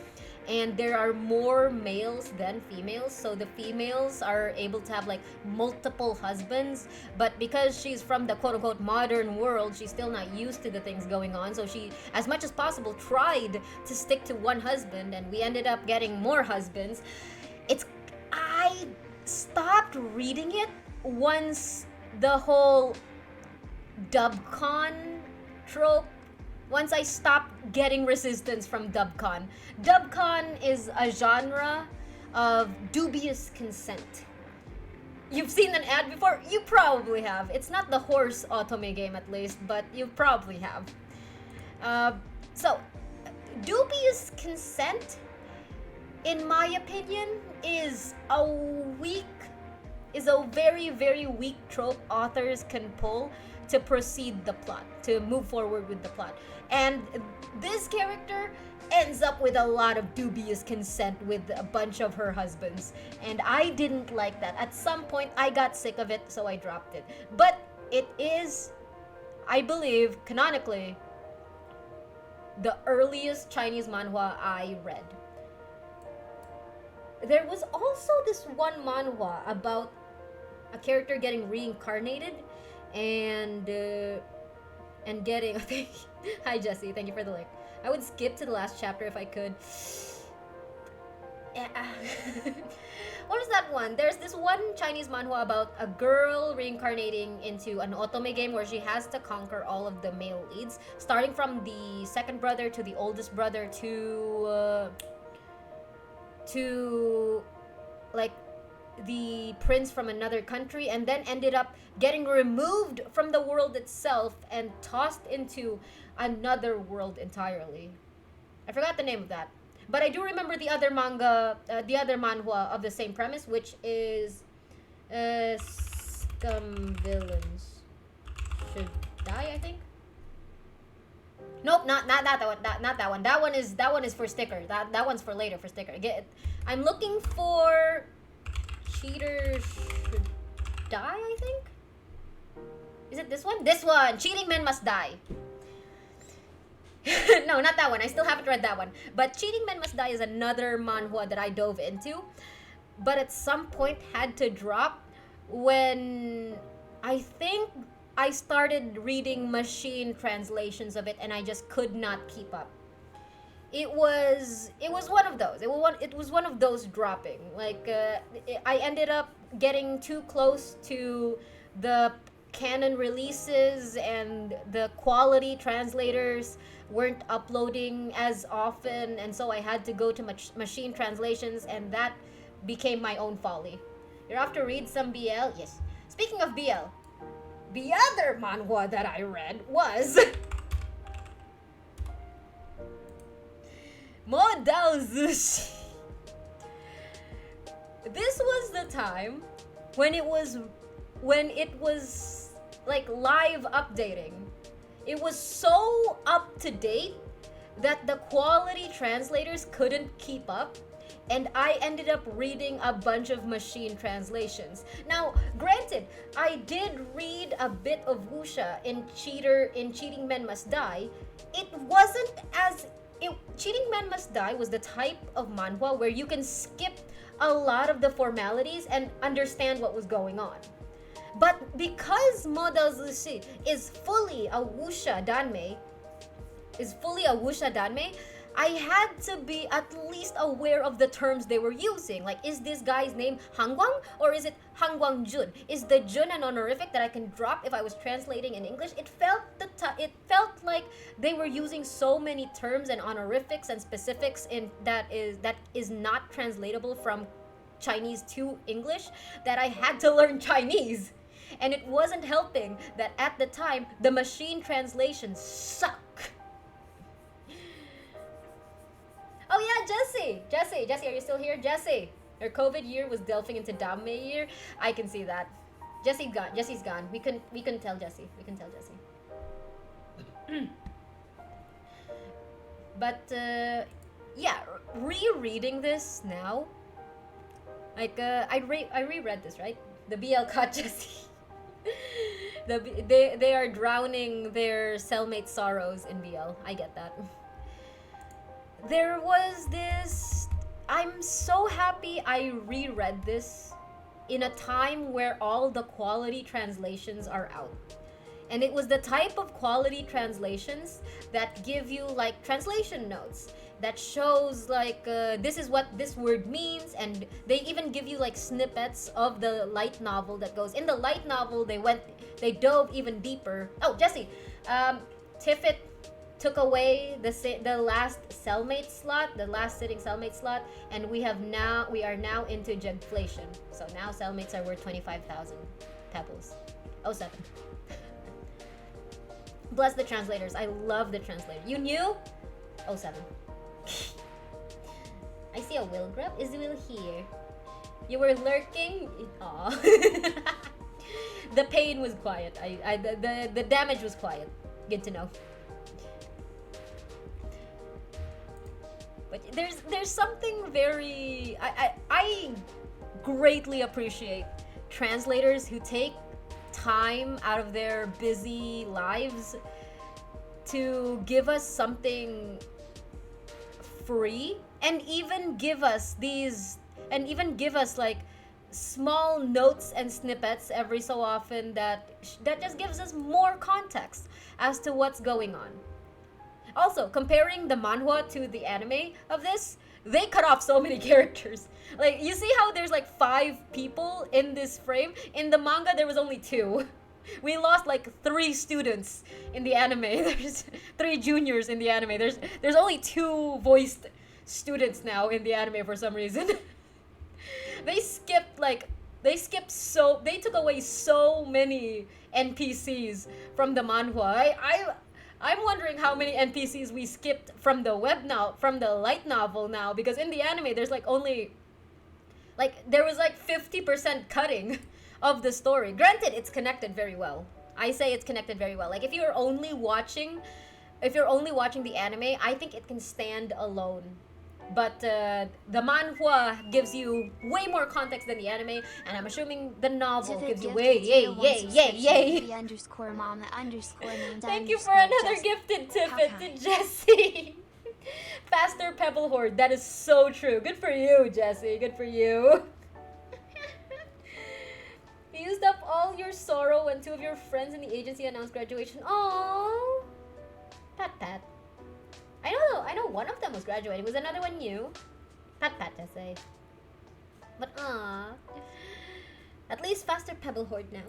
And there are more males than females, so the females are able to have like multiple husbands, but because she's from the quote-unquote modern world, she's still not used to the things going on, so she, as much as possible, tried to stick to one husband, and we ended up getting more husbands. I stopped reading it once the whole dubcon trope, once I stopped getting resistance from dubcon. Dubcon is a genre of dubious consent. You've seen an ad before? You probably have. It's not the horse otome game at least, but you probably have. So, dubious consent, in my opinion, is a very, very weak trope authors can pull to proceed the plot, to move forward with the plot. And this character ends up with a lot of dubious consent with a bunch of her husbands. And I didn't like that. At some point, I got sick of it, so I dropped it. But it is, I believe, canonically, the earliest Chinese manhwa I read. There was also this one manhwa about a character getting reincarnated and getting Hi Jesse, thank you for the link. I would skip to the last chapter if I could. What is that one? There's this one Chinese manhwa about a girl reincarnating into an otome game where she has to conquer all of the male leads, starting from the second brother to the oldest brother to like the prince from another country, and then ended up getting removed from the world itself and tossed into another world entirely. I forgot the name of that, but I do remember the other manhwa of the same premise, which is Scum Villains Should Die, I think. Nope, not that one. Not that one. That one is for sticker. That one's for later for sticker. I'm looking for Cheaters Should Die, I think. Is it this one? This one! Cheating Men Must Die. No, not that one. I still haven't read that one. But Cheating Men Must Die is another manhwa that I dove into, but at some point had to drop when I think I started reading machine translations of it, and I just could not keep up. It was one of those. It was one of those dropping. Like I ended up getting too close to the canon releases, and the quality translators weren't uploading as often, and so I had to go to machine translations, and that became my own folly. You're off to read some BL? Yes. Speaking of BL, the other manhwa that I read was Model Zushi. This was the time when it was like live updating. It was so up to date that the quality translators couldn't keep up, and I ended up reading a bunch of machine translations. Now, granted, I did read a bit of wuxia in Cheating Men Must Die. It wasn't as Cheating Men Must Die was the type of manhwa where you can skip a lot of the formalities and understand what was going on. But because Model Zushi is fully a wuxia danmei, I had to be at least aware of the terms they were using. Like, is this guy's name Hangwang or is it Hangwang Jun? Is the Jun an honorific that I can drop if I was translating in English? It felt like they were using so many terms and honorifics and specifics that is not translatable from Chinese to English that I had to learn Chinese. And it wasn't helping that at the time the machine translations suck. Oh yeah, Jesse, are you still here? Jesse, your COVID year was delving into Damme year. I can see that. Jesse's gone. We can tell Jesse. But yeah, rereading this now, like I reread this, right? The BL caught Jesse. They are drowning their cellmate sorrows in BL. I get that. There was this. I'm so happy I reread this in a time where all the quality translations are out. And it was the type of quality translations that give you like translation notes that shows like this is what this word means, and they even give you like snippets of the light novel that goes in the light novel. They dove even deeper. Oh, Jesse, Tiffet took away the last cellmate slot, the last sitting cellmate slot, and we are now into jugflation. So now cellmates are worth 25,000 pebbles. Oh, 7. Bless the translators. I love the translator. You knew? Oh, 7. I see a Will grub. Is Will here? You were lurking? Aw. The pain was quiet. The damage was quiet. Good to know. But there's something very I greatly appreciate translators who take time out of their busy lives to give us something free and even give us like small notes and snippets every so often that just gives us more context as to what's going on. Also, comparing the manhwa to the anime of this, they cut off so many characters. Like, you see how there's like 5 people in this frame? In the manga, there was only 2. We lost like 3 students in the anime. There's 3 juniors in the anime. There's only 2 voiced students now in the anime for some reason. They took away so many NPCs from the manhwa. I'm wondering how many NPCs we skipped from the light novel now, because in the anime there's like only there was like 50% cutting of the story. Granted, it's connected very well. I say it's connected very well. Like if you're only watching the anime, I think it can stand alone. But the manhwa gives you way more context than the anime, and I'm assuming the novel gives you yay. Thank you for another gifted Tiffet to Jesse. Faster Pebble Horde. That is so true. Good for you, Jesse. Good for you. You used up all your sorrow when 2 of your friends in the agency announced graduation. Aww. Pat. I know one of them was graduating. Was another one new? Pat, I say. But at least Faster Pebble Horde now.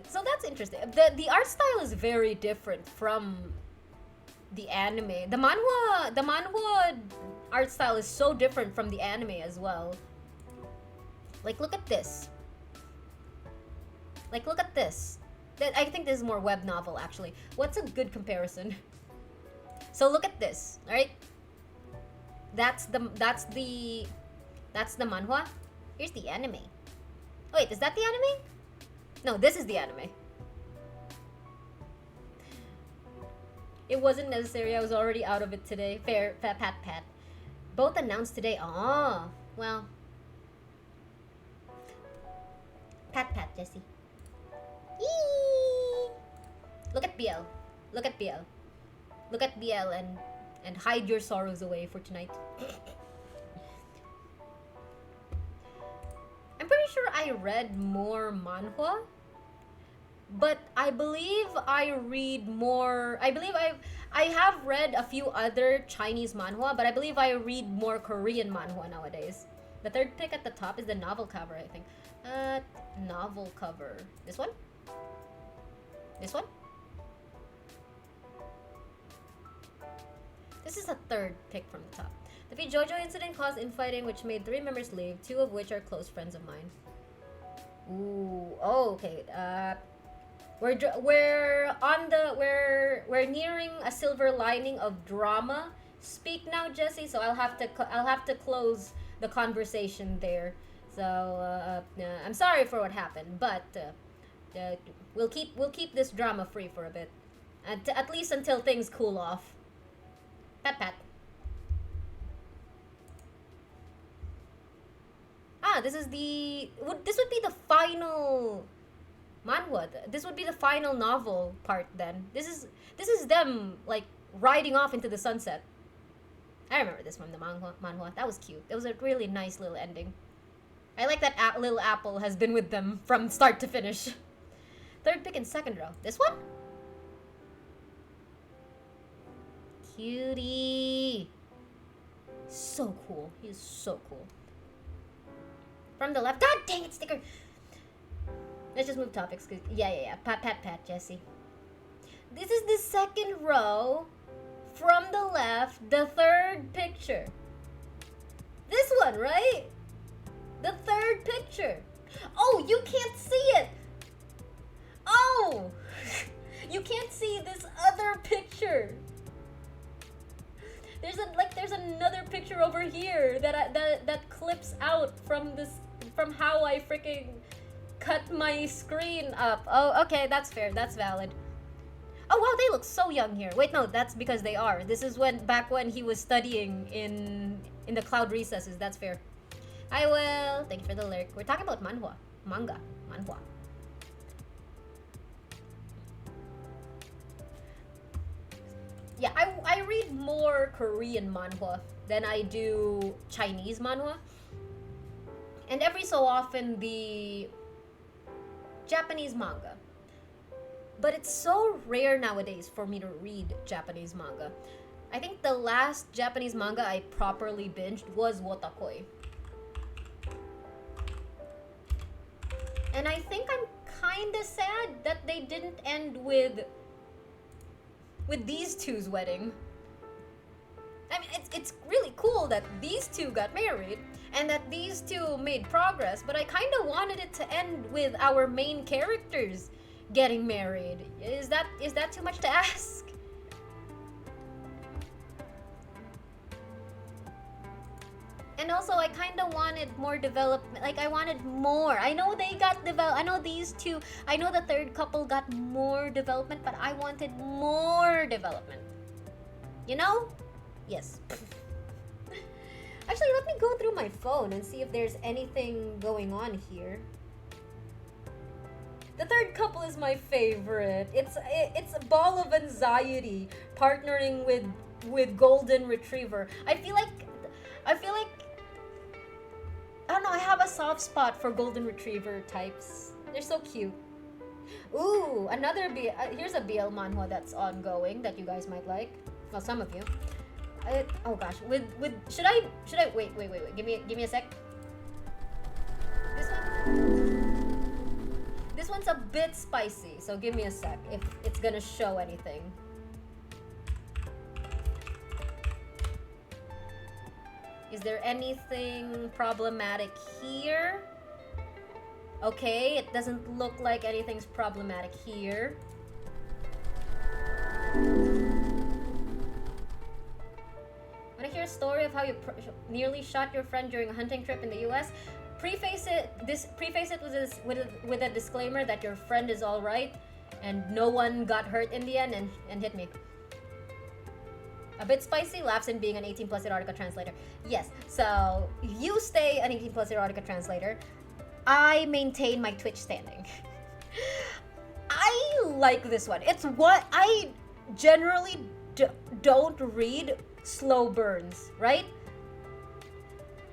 So that's interesting. The art style is very different from the anime. The manhwa art style is so different from the anime as well. Like, look at this. Like, look at this. I think this is more web novel, actually. What's a good comparison? So look at this, alright? That's the manhwa. Here's the anime. Wait, is that the anime? No, this is the anime. It wasn't necessary. I was already out of it today. Fair, pat. Both announced today. Oh, well. Pat, Jesse. Eee! Look at BL. Look at BL. Look at BL and hide your sorrows away for tonight. I'm pretty sure I read more manhwa, but I believe I read more. I have read a few other Chinese manhwa, but I believe I read more Korean manhwa nowadays. The third pick at the top is the novel cover, I think. Novel cover. This one? This one? This is a third pick from the top. The JoJo incident caused infighting, which made 3 members leave, 2 of which are close friends of mine. Ooh, oh, okay. We're nearing a silver lining of drama. Speak now, Jesse. So I'll have to close the conversation there. So I'm sorry for what happened, but we'll keep this drama free for a bit, at least until things cool off. Pat. This would be the final manhwa. This would be the final novel part then. This is them like riding off into the sunset. I remember this from the manhwa. That was cute. It was a really nice little ending. I like that little apple has been with them from start to finish. Third pick in second row. This one? Cutie. So cool. He's so cool. From the left. God dang it, sticker. Let's just move topics. Cause yeah. Pat, Jesse. This is the second row. From the left, the third picture. This one, right? The third picture. Oh, you can't see it. Oh, you can't see this other picture. There's another picture over here that clips out from how I freaking cut my screen up. Oh, okay, that's fair. That's valid. Oh wow, they look so young here. Wait, no, that's because they are. This is back when he was studying in the cloud recesses. That's fair. I will. Thank you for the lyric. We're talking about manhwa. Manga. Manhwa. Yeah, I read more Korean manhwa than I do Chinese manhwa. And every so often the Japanese manga. But it's so rare nowadays for me to read Japanese manga. I think the last Japanese manga I properly binged was Wotakoi. And I think I'm kinda sad that they didn't end with these two's wedding. I mean, it's really cool that these two got married and that these two made progress, but I kind of wanted it to end with our main characters getting married. Is that too much to ask? And also, I kind of wanted more development. Like, I wanted more. I know they got I know these two. I know the third couple got more development, but I wanted more development. You know? Yes. Actually, let me go through my phone and see if there's anything going on here. The third couple is my favorite. It's a ball of anxiety partnering with Golden Retriever. I feel like I don't know, I have a soft spot for Golden Retriever types. They're so cute. Ooh, here's a BL manhwa that's ongoing that you guys might like. Well, some of you. Oh gosh, should I wait, give me a sec. This one's a bit spicy, so give me a sec if it's gonna show anything. Is there anything problematic here? Okay, it doesn't look like anything's problematic here. Want to hear a story of how you nearly shot your friend during a hunting trip in the US? Preface it with a disclaimer that your friend is all right and no one got hurt in the end, and hit me. A bit spicy, laughs in being an 18+ erotica translator. Yes, so you stay an 18+ erotica translator. I maintain my Twitch standing. I like this one. It's what I generally don't read slow burns, right?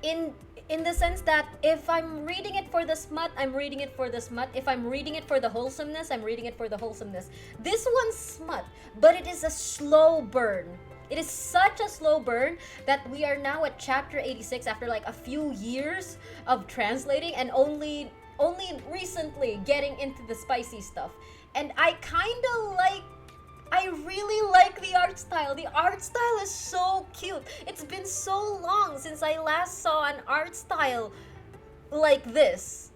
In the sense that if I'm reading it for the smut, I'm reading it for the smut. If I'm reading it for the wholesomeness, I'm reading it for the wholesomeness. This one's smut, but it is a slow burn. It is such a slow burn that we are now at chapter 86 after like a few years of translating and only recently getting into the spicy stuff. And I really like the art style. The art style is so cute. It's been so long since I last saw an art style like this.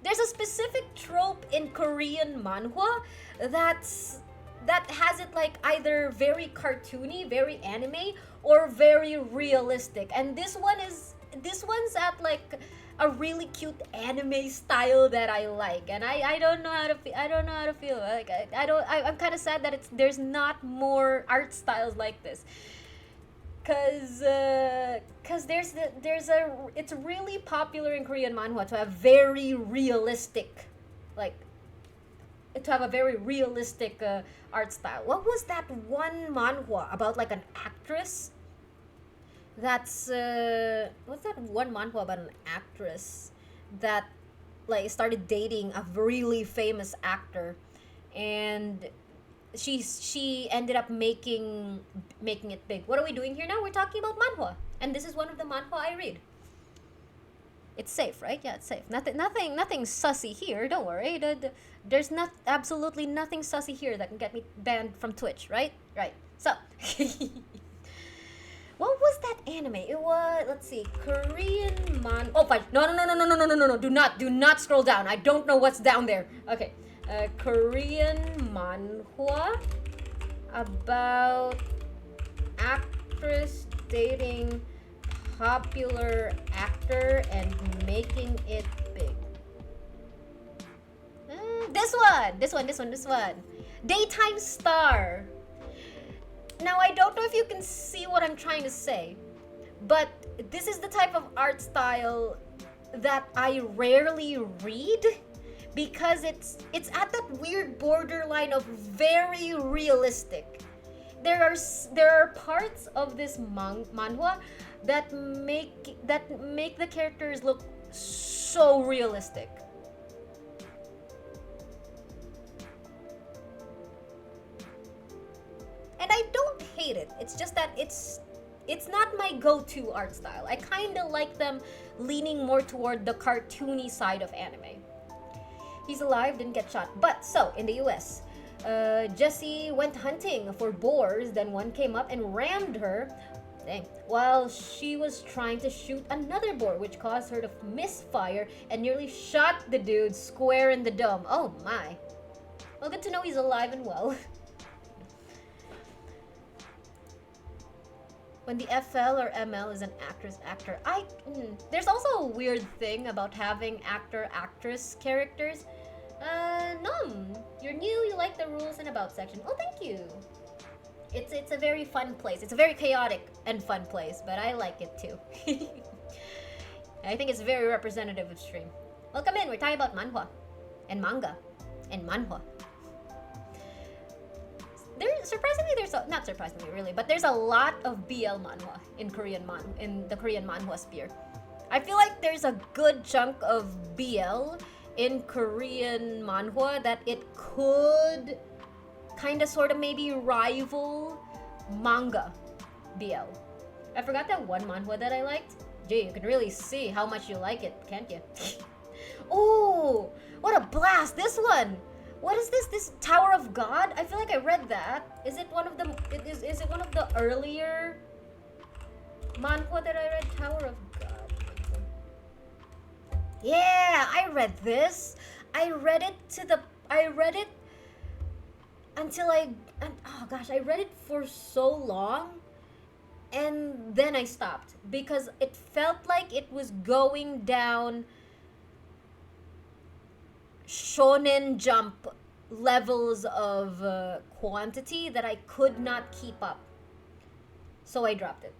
There's a specific trope in Korean manhwa that has it like either very cartoony, very anime, or very realistic. And this one's at like a really cute anime style that I like, and I don't know how to feel. Like I'm kind of sad that there's not more art styles like this, cause it's really popular in Korean manhwa to have very realistic, like to have a very realistic art style. What was that one manhwa about like an actress? What's that one manhwa about an actress that like started dating a really famous actor, and she ended up making it big. What are we doing here now? We're talking about manhwa, and this is one of the manhwa I read. It's safe, right? Yeah, it's safe. Nothing sussy here. Don't worry. There's absolutely nothing sussy here that can get me banned from Twitch, right? Right. So. What was that anime? It was, let's see, Korean man. Oh, fine. No. Do not scroll down. I don't know what's down there. Okay. Korean manhwa about actress dating popular actor and making it big. This one. Daytime Star. Now, I don't know if you can see what I'm trying to say, but this is the type of art style that I rarely read because it's at that weird borderline of very realistic. There are parts of this manhwa that make the characters look so realistic. And I don't hate it. It's just that it's not my go-to art style. I kind of like them leaning more toward the cartoony side of anime. He's alive, didn't get shot. But so in the US, Jessie went hunting for boars. Then one came up and rammed her. Dang. While she was trying to shoot another boar, which caused her to misfire and nearly shot the dude square in the dome. Oh my. Well, good to know he's alive and well. When the FL or ML is an actor. There's also a weird thing about having actor-actress characters. Nom, you're new, you like the rules and about section. Oh, thank you. It's a very fun place. It's a very chaotic and fun place, but I like it too. I think it's very representative of stream. Welcome in, we're talking about manhwa and manga and manhwa. Not surprisingly really, but there's a lot of BL manhwa in the Korean manhwa sphere. I feel like there's a good chunk of BL in Korean manhwa that it could kind of sort of maybe rival manga BL. I forgot that one manhwa that I liked. Gee, you can really see how much you like it, can't you? Oh, what a blast! This one. What is this? This Tower of God? I feel like I read that. Is it one of the earlier manhwa that I read? Tower of God. Yeah, I read this. I read it until I read it for so long, and then I stopped because it felt like it was going down Shonen Jump levels of quantity that I could not keep up. So I dropped it.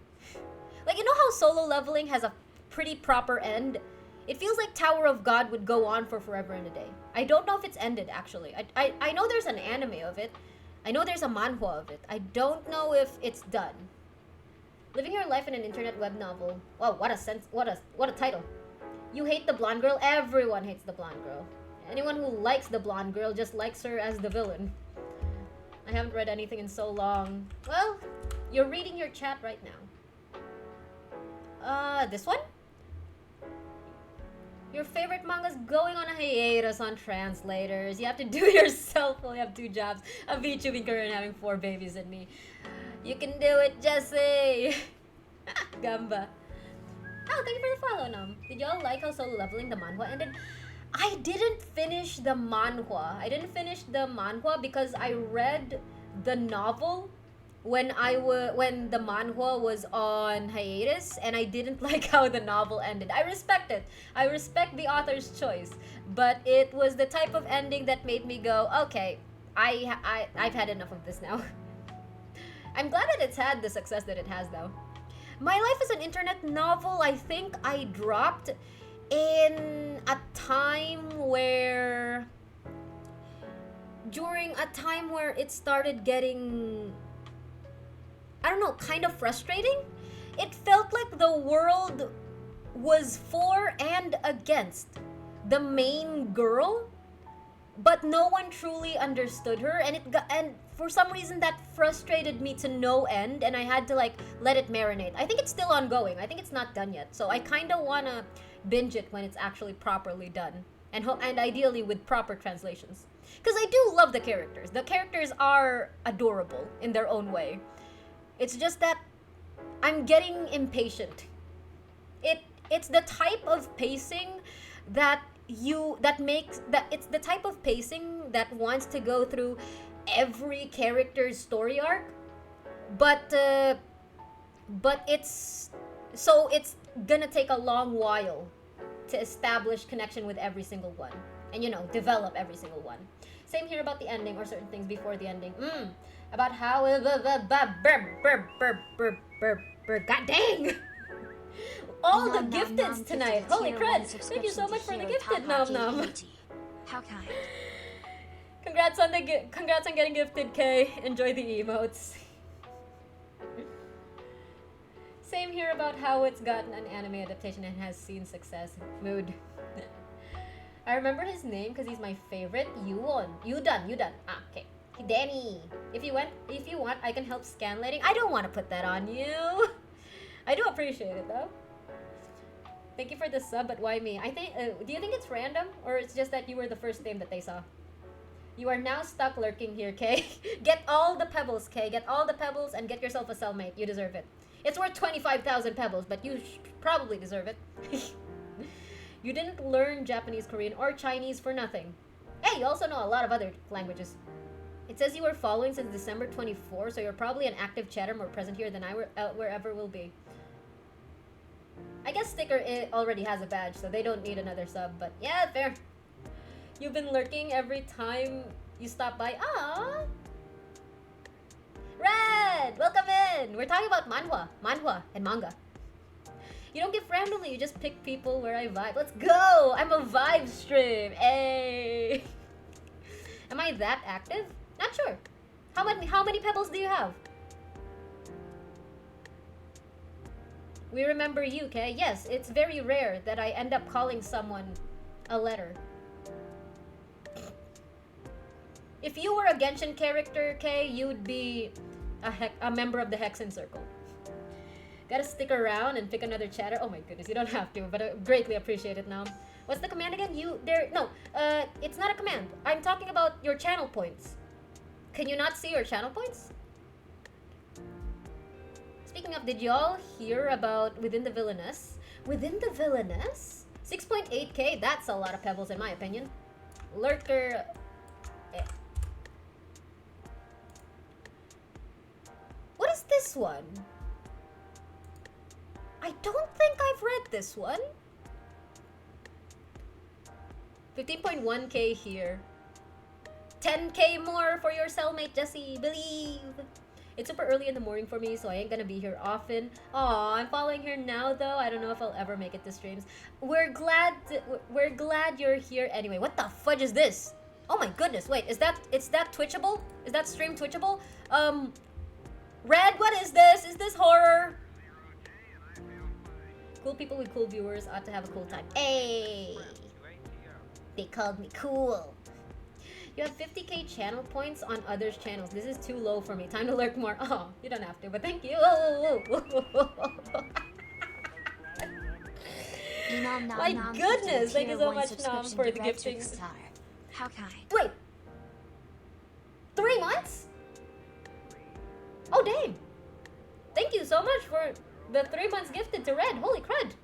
Like, you know how Solo Leveling has a pretty proper end? It feels like Tower of God would go on for forever and a day. I don't know if it's ended, actually. I know there's an anime of it. I know there's a manhwa of it. I don't know if it's done. Living your life in an internet web novel. Wow, what a title. You hate the blonde girl? Everyone hates the blonde girl. Anyone who likes the blonde girl just likes her as the villain. I haven't read anything in so long. Well, you're reading your chat right now. This one? Your favorite manga's going on a hiatus on translators. You have to do it yourself while you have 2 jobs, a VTubing career, and having 4 babies and me. You can do it, Jesse! Gamba. Oh, thank you for the follow, Nam. Did y'all like how Solo Leveling the manhwa ended? I didn't finish the manhwa. I didn't finish the manhwa because I read the novel when the manhwa was on hiatus, and I didn't like how the novel ended. I respect it. I respect the author's choice, but it was the type of ending that made me go, okay, I've had enough of this now. I'm glad that it's had the success that it has, though. My Life as an Internet Novel, I think I dropped in a time where... during a time where it started getting... I don't know, kind of frustrating. It felt like the world was for and against the main girl, but no one truly understood her, and for some reason that frustrated me to no end, and I had to like let it marinate. I think it's still ongoing. I think it's not done yet, so I kind of want to binge it when it's actually properly done, and ideally with proper translations, because I do love the characters. The characters are adorable in their own way. It's just that I'm getting impatient. It's the type of pacing it's the type of pacing that wants to go through every character's story arc, but it's gonna take a long while to establish connection with every single one, and develop every single one. Same here about the ending or certain things before the ending. About how god dang. All the gifteds tonight. Holy crud. Thank you so much for the gifted, Nom Nom. How kind. Congrats on getting gifted, Kay. Enjoy the emotes. Same here about how it's gotten an anime adaptation and has seen success. Mood. I remember his name because he's my favorite. Yudan. Ah, okay. Danny. If you want, I can help scan lighting. I don't want to put that on you. I do appreciate it though. Thank you for the sub, but why me? I think. Do you think it's random, or it's just that you were the first name that they saw? You are now stuck lurking here, Kay. Get all the pebbles, Kay. Get all the pebbles and get yourself a cellmate. You deserve it. It's worth 25,000 pebbles, but you probably deserve it. You didn't learn Japanese, Korean, or Chinese for nothing. Hey, you also know a lot of other languages. It says you were following since December 24, so you're probably an active chatter more present here than I wherever will be. I guess Sticker already has a badge, so they don't need another sub, but yeah, fair. You've been lurking every time you stop by. Aww! Red! Welcome in! We're talking about manhwa, and manga. You don't give randomly, you just pick people where I vibe. Let's go! I'm a vibe stream! Hey! Am I that active? Not sure. How many pebbles do you have? We remember you, Kay. Yes, it's very rare that I end up calling someone a letter. If you were a Genshin character, Kay, you'd be a member of the Hexen Circle. Gotta stick around and pick another chatter. Oh my goodness, you don't have to, but I greatly appreciate it now. What's the command again? It's not a command. I'm talking about your channel points. Can you not see your channel points? Speaking of, did y'all hear about Within the Villainess? Within the Villainess? 6.8k, that's a lot of pebbles in my opinion. Lurker. Eh. What is this one? I don't think I've read this one. 15.1k here. 10k more for your cellmate, Jesse. Believe. It's super early in the morning for me, so I ain't gonna be here often. Aw, I'm following here now, though. I don't know if I'll ever make it to streams. We're glad you're here anyway. What the fudge is this? Oh my goodness! Wait, is that twitchable? Is that stream twitchable? Red, what is this? Is this horror? Cool people with cool viewers ought to have a cool time. Hey, they called me cool. You have 50k channel points on others' channels. This is too low for me. Time to lurk more. Oh, you don't have to, but thank you. My goodness, thank you so much, Nom, for the gifting. How kind. Wait, 3 months? Oh, dang. Thank you so much for the 3 months gifted to Red. Holy crud.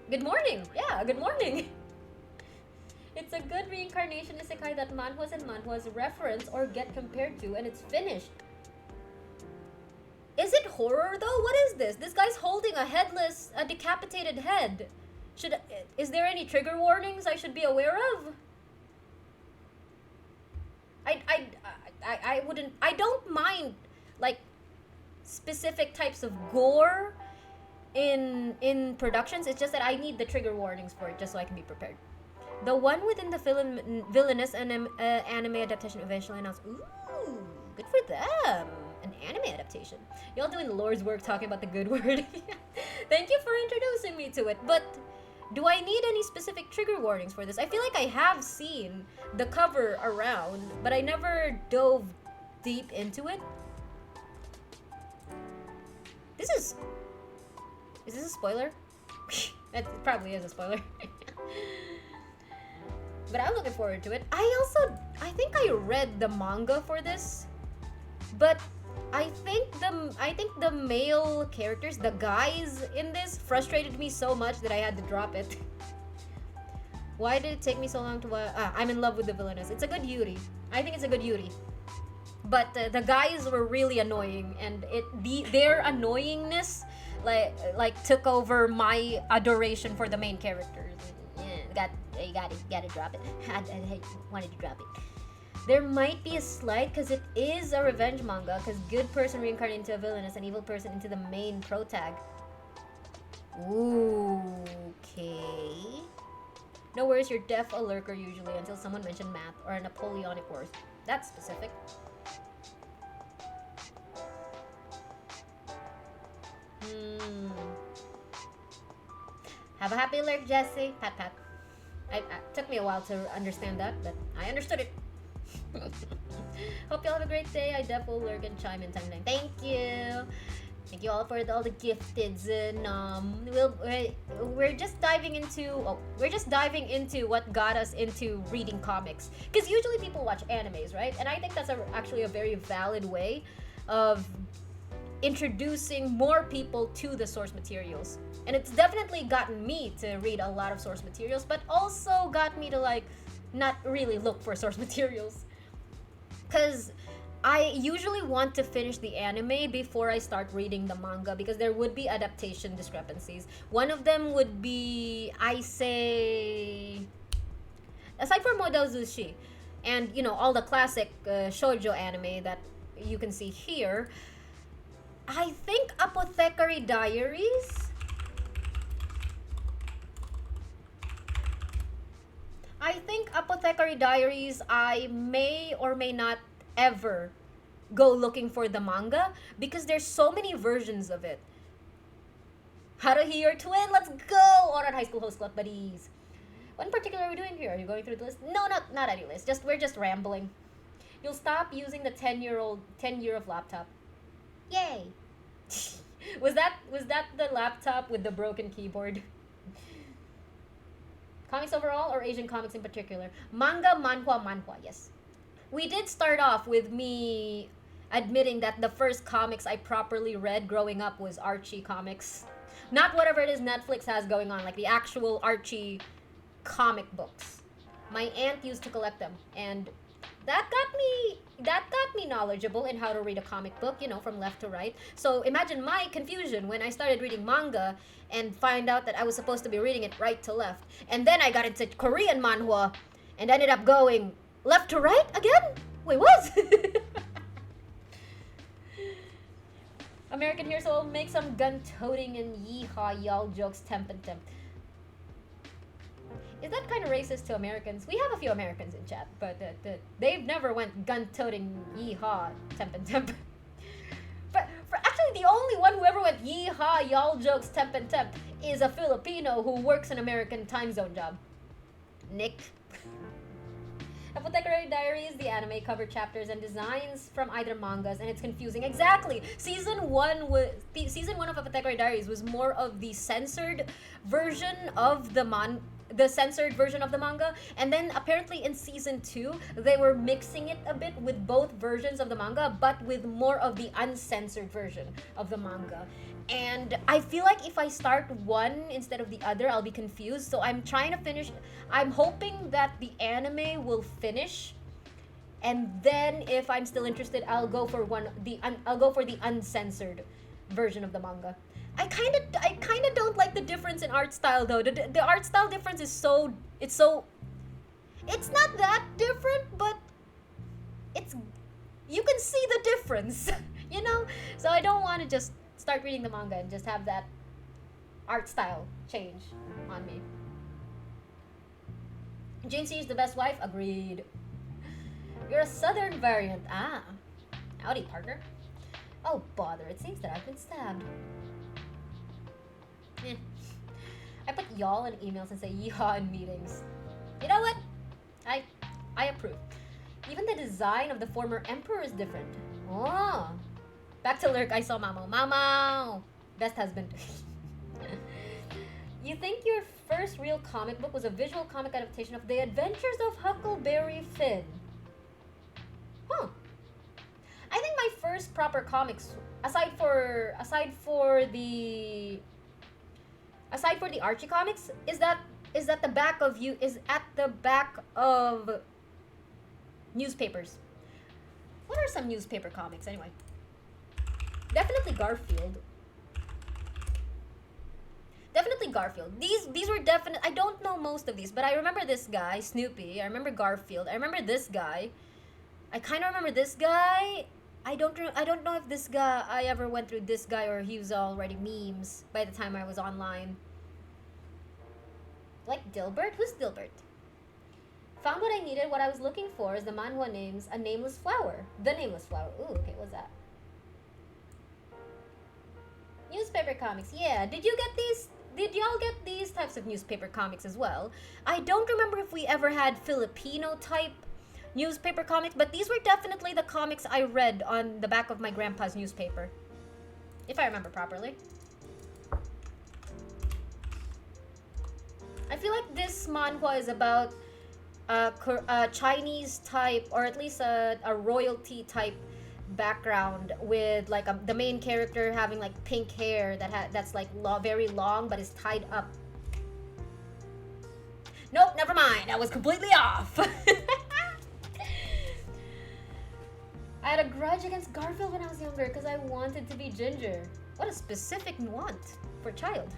Good morning. Yeah, good morning. It's a good reincarnation isekai that manhwas and manhwas reference or get compared to, and it's finished. Is it horror though? What is this? This guy's holding a decapitated head. Is there any trigger warnings I should be aware of? I don't mind like specific types of gore in productions. It's just that I need the trigger warnings for it just so I can be prepared. The one within the villainous anime adaptation eventually announced. Ooh, good for them. An anime adaptation. Y'all doing the Lord's work talking about the good word. Thank you for introducing me to it. But do I need any specific trigger warnings for this? I feel like I have seen the cover around, but I never dove deep into it. Is this a spoiler? It probably is a spoiler. But I'm looking forward to it. I think I read the manga for this, but I think the male characters, the guys in this, frustrated me so much that I had to drop it. Why did it take me so long to? I'm in love with the villainess. It's a good Yuri. I think it's a good Yuri. But the guys were really annoying, and their annoyingness like took over my adoration for the main characters. You gotta drop it. I wanted to drop it. There might be a slight, because it is a revenge manga, because good person reincarnated into a villainess and evil person into the main protag. Ooh, okay. No worries, you're deaf a lurker usually until someone mentioned math or a Napoleonic Wars. That's specific. Have a happy lurk, Jesse. Pat pat. It took me a while to understand that, but I understood it. Hope y'all have a great day. I definitely will lurk and chime in time. Thank you. Thank you all for all the gifteds. We're just diving into what got us into reading comics. Because usually people watch animes, right? And I think that's actually a very valid way of introducing more people to the source materials. And it's definitely gotten me to read a lot of source materials, but also got me to like not really look for source materials. Because I usually want to finish the anime before I start reading the manga, because there would be adaptation discrepancies. One of them would be, I say, aside from Model Zushi and all the classic shoujo anime that you can see here, I think Apothecary Diaries. I may or may not ever go looking for the manga because there's so many versions of it. Haruhi, your twin, let's go! Oran High School Host Club buddies. What in particular are we doing here? Are you going through the list? No, not any list. We're just rambling. You'll stop using the 10-year of laptop. Yay! Was that the laptop with the broken keyboard? Comics overall or Asian comics in particular? Manga, manhwa, yes. We did start off with me admitting that the first comics I properly read growing up was Archie comics. Not whatever it is Netflix has going on, like the actual Archie comic books. My aunt used to collect them, and that got me knowledgeable in how to read a comic book, you know, from left to right. So imagine my confusion when I started reading manga and find out that I was supposed to be reading it right to left. And then I got into Korean manhwa and ended up going left to right again? Wait, what? American here, so I'll make some gun-toting and yeehaw y'all jokes temp and temp. Is that kind of racist to Americans? We have a few Americans in chat, but they've never went gun-toting yeehaw temp and temp. But for actually the only one who ever went yeehaw y'all jokes temp and temp is a Filipino who works an American time zone job. Nick. Apothecary Diaries, the anime cover chapters and designs from either mangas, and it's confusing. Exactly. Season one of Apothecary Diaries was more of the censored version of the manga, and then apparently in season 2 they were mixing it a bit with both versions of the manga, but with more of the uncensored version of the manga. And I feel like if I start one instead of the other, I'll be confused. So I'm trying to finish. I'm hoping that the anime will finish, and then if I'm still interested, I'll go for the uncensored version of the manga. I kind of don't like the difference in art style though. The art style difference is it's not that different, but you can see the difference, you know? So I don't want to just start reading the manga and just have that art style change on me. Jane C is the best wife. Agreed. You're a southern variant. Ah. Howdy, partner. Oh, bother. It seems that I've been stabbed. I put y'all in emails and say yeehaw in meetings. You know what? I approve. Even the design of the former emperor is different. Oh. Back to Lurk, I saw Mamo. Mamo! Best husband. You think your first real comic book was a visual comic adaptation of The Adventures of Huckleberry Finn? Huh. I think my first proper comics, aside for the Archie comics, is at the back of newspapers. What are some newspaper comics anyway? Definitely Garfield. These were definite. I don't know most of these, but I remember this guy, Snoopy. I remember Garfield. I remember this guy. I kind of remember this guy. I don't know if this guy, I ever went through this guy or he was already memes by the time I was online. Like Dilbert? Who's Dilbert? Found what I needed. What I was looking for is the manhwa names A Nameless Flower. The Nameless Flower. Ooh, okay, what's that? Newspaper comics. Yeah, did y'all get these types of newspaper comics as well? I don't remember if we ever had Filipino type newspaper comics, but these were definitely the comics I read on the back of my grandpa's newspaper, if I remember properly. I feel like this manhwa is about a Chinese type, or at least a royalty type background, with like the main character having like pink hair that's like very long but is tied up. Nope, never mind. I was completely off. I had a grudge against Garfield when I was younger because I wanted to be ginger. What a specific want for a child.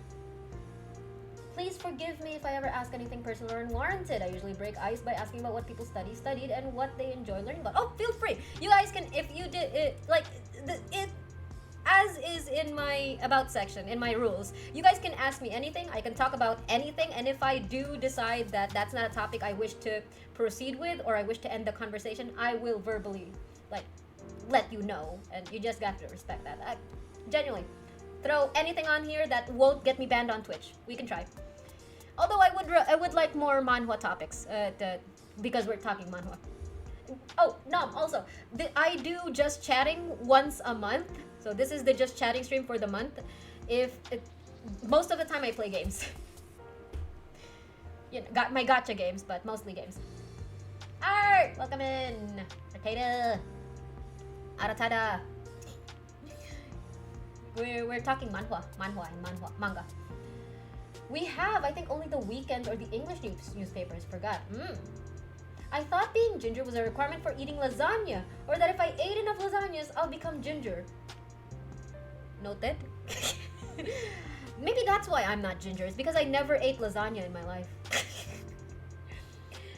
Please forgive me if I ever ask anything personal or unwarranted. I usually break ice by asking about what people studied, and what they enjoy learning about. Oh, feel free. You guys can, if you did it, like, as is in my about section, in my rules, you guys can ask me anything. I can talk about anything, and if I do decide that that's not a topic I wish to proceed with, or I wish to end the conversation, I will verbally, like, let you know, and you just got to respect that. Genuinely, throw anything on here that won't get me banned on Twitch. We can try. Although I would like more manhwa topics, because we're talking manhwa. Oh, no, also, I do just chatting once a month. So this is the just chatting stream for the month. Most of the time I play games. You know, got my gacha games, but mostly games. Art, welcome in. Arcada. Aratada. We're talking manga. We have, I think, only the weekends or the English newspapers. Forgot. I thought being ginger was a requirement for eating lasagna, or that if I ate enough lasagnas, I'll become ginger. Noted. Maybe that's why I'm not ginger. It's because I never ate lasagna in my life.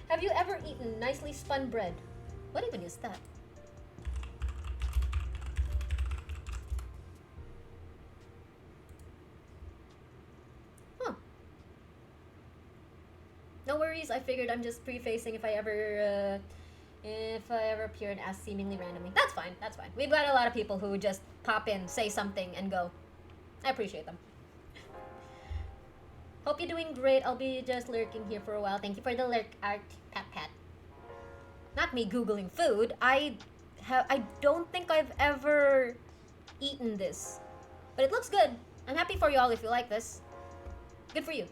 Have you ever eaten nicely spun bread? What even is that? Huh. No worries, I figured I'm just prefacing if I ever appear and ask seemingly randomly. That's fine, that's fine. We've got a lot of people who just pop in, say something, and go. I appreciate them. Hope you're doing great. I'll be just lurking here for a while. Thank you for the lurk art, pat pat. Not me googling food. I don't think I've ever eaten this, but it looks good. I'm happy for you all if you like this. Good for you.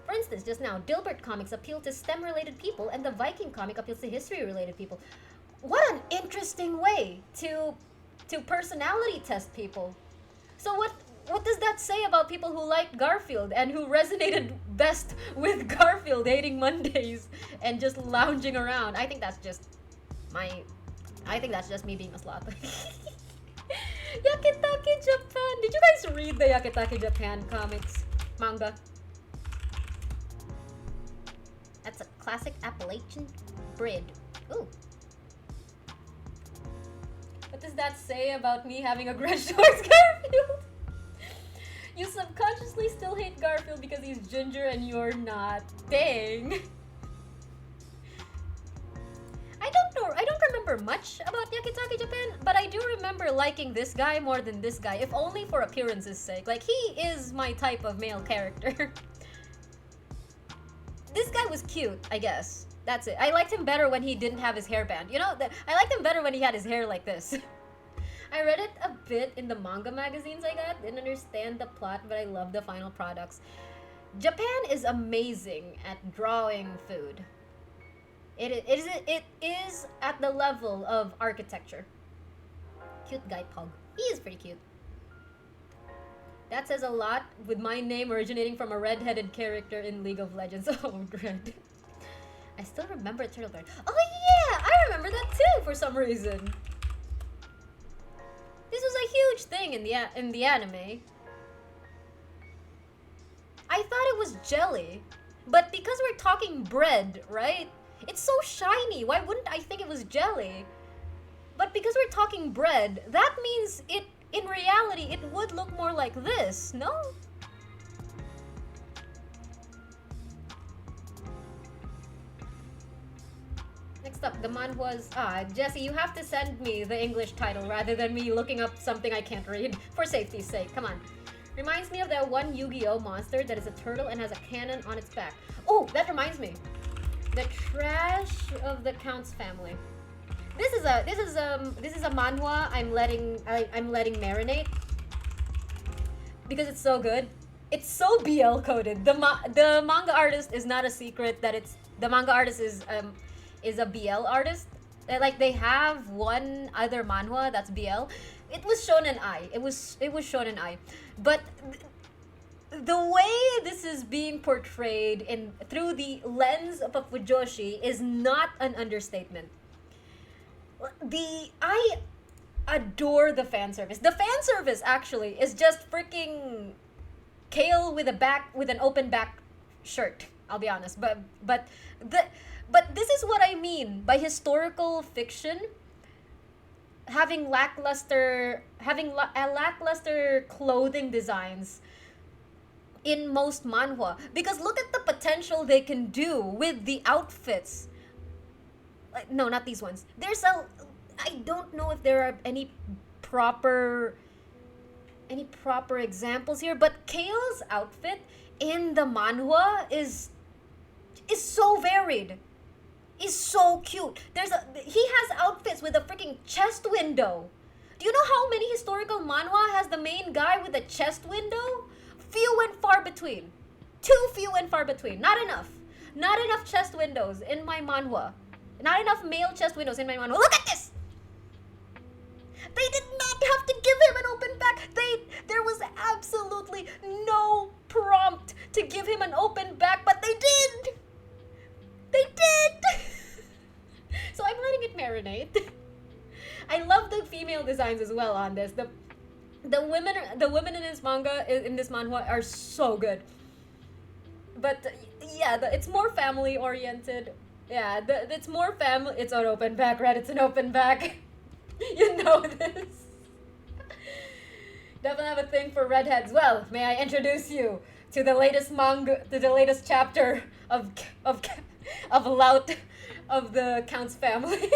For instance, just now, Dilbert comics appeal to STEM-related people, and the Viking comic appeals to history-related people. What an interesting way to personality test people. So what does that say about people who like Garfield and who resonated best with Garfield hating Mondays and just lounging around? I think that's just me being a sloth. Yakitake Japan. Did you guys read the Yakitake Japan comics? Manga? That's a classic Appalachian bread. Ooh. What does that say about me having a grudge towards Garfield? You subconsciously still hate Garfield because he's ginger and you're not. Dang. I don't remember much about Yakitake Japan, but I do remember liking this guy more than this guy, if only for appearance's sake. Like, he is my type of male character. This guy was cute, I guess. That's it. I liked him better when he didn't have his hairband. You know, I liked him better when he had his hair like this. I read it a bit in the manga magazines I got. Didn't understand the plot, but I love the final products. Japan is amazing at drawing food. It is at the level of architecture. Cute guy Pug. He is pretty cute. That says a lot, with my name originating from a red-headed character in League of Legends. Oh, Dread. I still remember Turtle Bear. Oh yeah! I remember that too for some reason. This was a huge thing in the anime. I thought it was jelly, but because we're talking bread, right? It's so shiny. Why wouldn't I think it was jelly? But because we're talking bread, that means in reality it would look more like this, no? Next up, the manhwas. Jesse, you have to send me the English title rather than me looking up something I can't read, for safety's sake. Come on. Reminds me of that one Yu-Gi-Oh monster that is a turtle and has a cannon on its back. Oh, that reminds me. The trash of the Count's family. This is a manhwa I'm letting marinate because it's so good. It's so BL coded. The manga artist is not a secret that the manga artist is a BL artist. Like, they have one other manhwa that's BL. It was Shonen Ai. It was Shonen Ai. But the way this is being portrayed through the lens of a Fujoshi is not an understatement. I adore the fan service. The fan service actually is just freaking Kale with an open back shirt. I'll be honest, but this is what I mean by historical fiction having lackluster clothing designs in most manhwa, because look at the potential they can do with the outfits. No, not these ones. I don't know if there are any proper examples here, but Kale's outfit in the manhwa is so varied. Is so cute. He has outfits with a freaking chest window. Do you know how many historical manhwa has the main guy with a chest window? Few and far between. Too few and far between. Not enough. Not enough chest windows in my manhwa. Not enough male chest windows in my manhwa. Look at this! They did not have to give him an open back. There was absolutely no designs as well on this. The women in this manga, in this manhwa, are so good. But yeah, it's more family oriented. Yeah, it's more family. It's an open back, right? It's an open back. You know this. Definitely have a thing for redheads. Well, may I introduce you to the latest manga, to the latest chapter of Lout of the Count's family.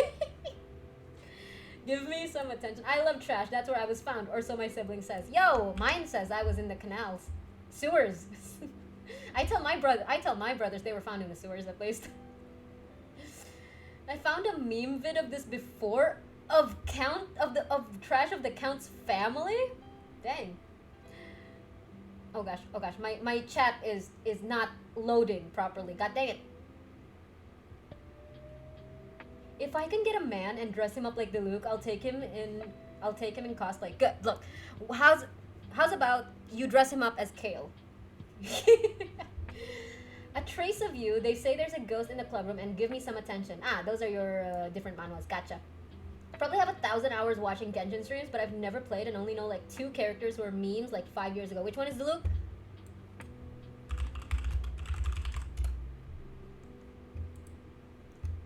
Give me some attention. I love trash. That's where I was found, or so my sibling says. Yo, mine says I was in the canals, sewers. I tell my brothers they were found in the sewers at least. I found a meme vid of this before of trash of the Count's family. Dang. Oh gosh. My chat is not loading properly. God dang it. If I can get a man and dress him up like Diluc, I'll take him in cosplay. Good. Look, how's about you dress him up as Kale? A trace of you. They say there's a ghost in the clubroom and give me some attention. Ah, those are your different manhwas. Gotcha. Probably have 1,000 hours watching Genshin streams, but I've never played and only know like 2 characters who were memes like 5 years ago. Which one is Diluc?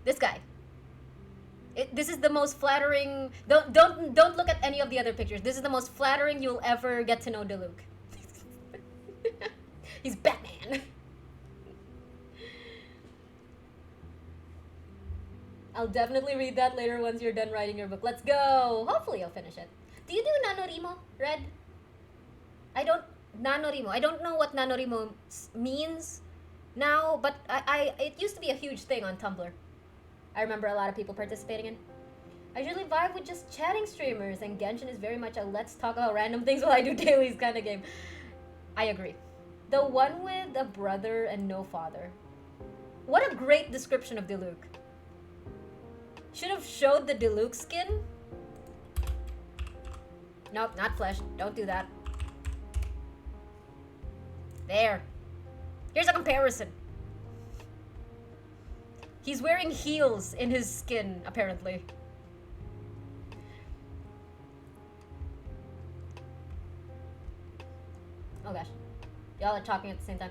This guy. This is the most flattering. Don't look at any of the other pictures. This is the most flattering you'll ever get to know Diluc. He's Batman. I'll definitely read that later once you're done writing your book. Let's go. Hopefully I'll finish it. Do you do Nanorimo, Red? I don't know what Nanorimo means now, but it used to be a huge thing on Tumblr. I remember a lot of people participating in. I usually vibe with just chatting streamers, and Genshin is very much a let's talk about random things while I do dailies kind of game. I agree. The one with a brother and no father. What a great description of Diluc. Should have showed the Diluc skin. Nope, not flesh. Don't do that. There. Here's a comparison. He's wearing heels in his skin, apparently. Oh gosh. Y'all are talking at the same time.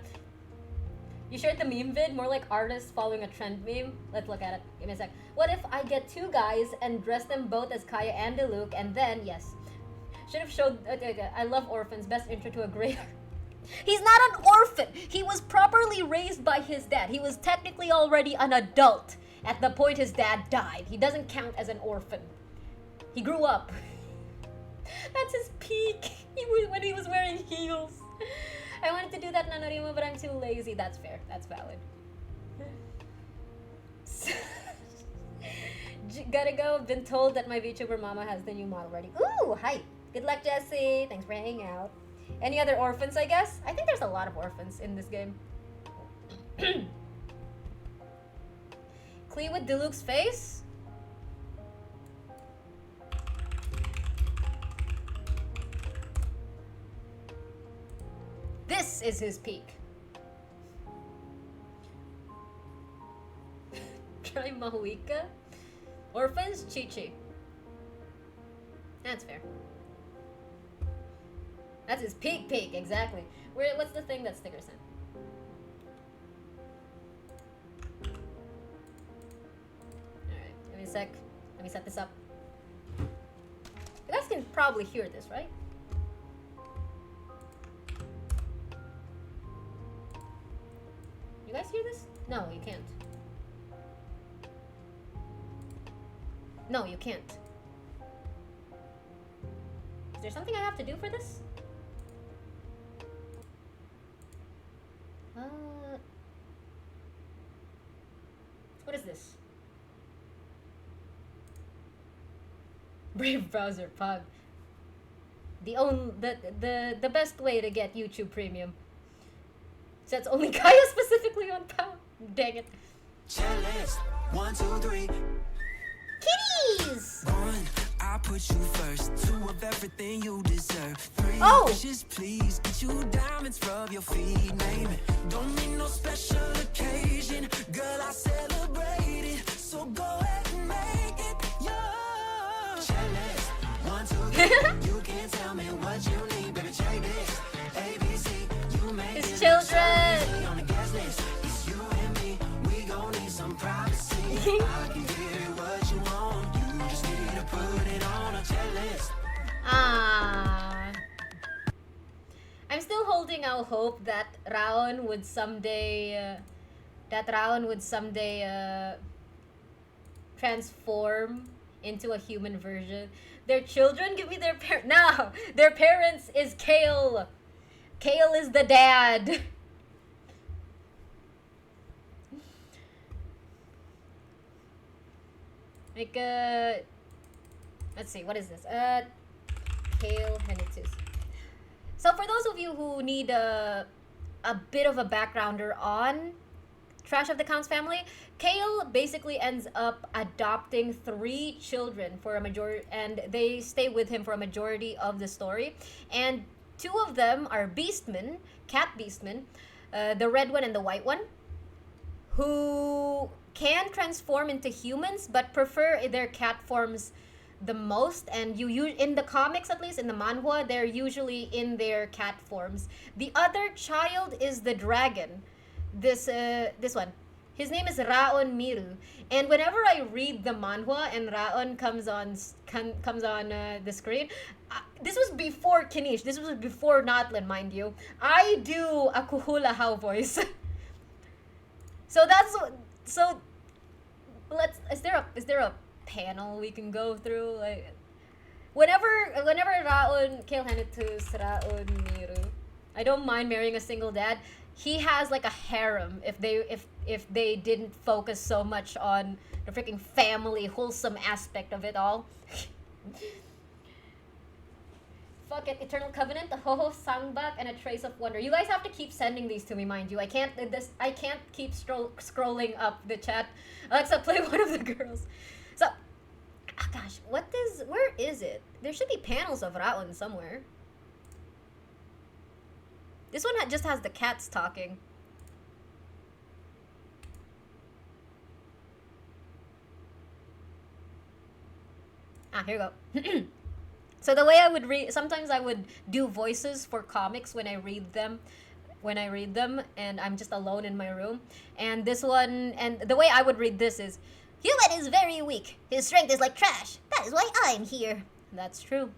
You shared the meme vid, more like artists following a trend meme. Let's look at it. Give me a sec. What if I get 2 guys and dress them both as Kaya and Diluc, and then, yes. Should have showed, okay. I love orphans. Best intro to a great... He's not an orphan! He was properly raised by his dad. He was technically already an adult at the point his dad died. He doesn't count as an orphan. He grew up. That's his peak. When he was wearing heels. I wanted to do that Nanorimo, but I'm too lazy. That's fair. That's valid. Gotta go. Been told that my VTuber mama has the new model ready. Ooh, hi. Good luck, Jesse. Thanks for hanging out. Any other orphans, I guess? I think there's a lot of orphans in this game. Clee with Diluc's face? This is his peak. Try Mahuika? Orphans? Chi-Chi. That's fair. That's his peak, exactly. What's the thing that Sticker sent? Alright, give me a sec. Let me set this up. You guys can probably hear this, right? You guys hear this? No, you can't. No, you can't. Is there something I have to do for this? What is this? Brave browser pug. The best way to get YouTube Premium. Sets only Kaya specifically on power. Dang it. Checklist 1, 2, 3. Kitties! 1, I put you first. 2 of everything you deserve. 3, oh! Wishes, please. Get you diamonds, rub your feet, name it. Don't need no special occasion. Girl, I celebrate it. So go ahead and make it yours. Checklist 1, 2, holding out hope that Raon would someday transform into a human version. Their children give me their parents. No, their parents is Kale. Kale is the dad. Like let's see, what is this? Kale Henitus. So for those of you who need a bit of a backgrounder on Trash of the Counts family, Kale basically ends up adopting 3 children for a majority, and they stay with him for a majority of the story. And 2 of them are beastmen, cat beastmen, the red one and the white one, who can transform into humans but prefer their cat forms the most. And you in the comics, at least in the manhwa, they're usually in their cat forms. The other child is the dragon. This one, his name is Raon Miru, and whenever I read the manhwa and Raon comes on the screen, this was before Kinish, this was before Notlin, mind you. I do a Kuhula How voice. So is there a panel we can go through, like whenever Raon Kale Henitus Raon Miru, I don't mind marrying a single dad. He has like a harem if they didn't focus so much on the freaking family wholesome aspect of it all. Fuck it, Eternal Covenant, the Ho-Ho Sangbak, and a Trace of Wonder. You guys have to keep sending these to me, mind you. I can't keep scrolling up the chat. Alexa, play one of the girls. So, gosh, where is it? There should be panels of Raon somewhere. This one just has the cats talking. Here we go. So the way I would read, sometimes I would do voices for comics when I read them, and I'm just alone in my room. And this one, and the way I would read this is, human is very weak. His strength is like trash. That is why I'm here. That's true.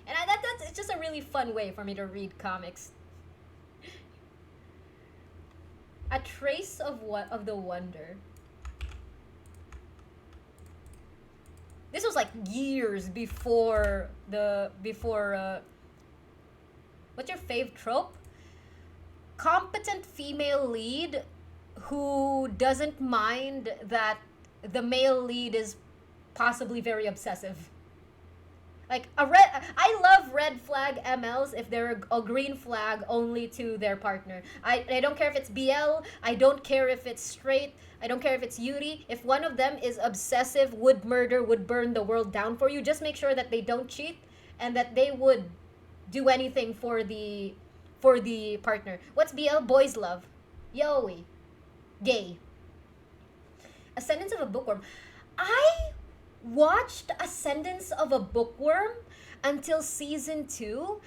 And that's it's just a really fun way for me to read comics. A Trace of the Wonder. This was like years before what's your fave trope? Competent female lead who doesn't mind that the male lead is possibly very obsessive. Like I love red flag MLs if they're a green flag only to their partner. I don't care if it's BL, I don't care if it's straight, I don't care if it's Yuri. If one of them is obsessive, would murder, would burn the world down for you, just make sure that they don't cheat and that they would do anything for the partner. What's BL? Boys love. Yoey. Gay. Ascendance of a Bookworm. I watched Ascendance of a Bookworm until season 2,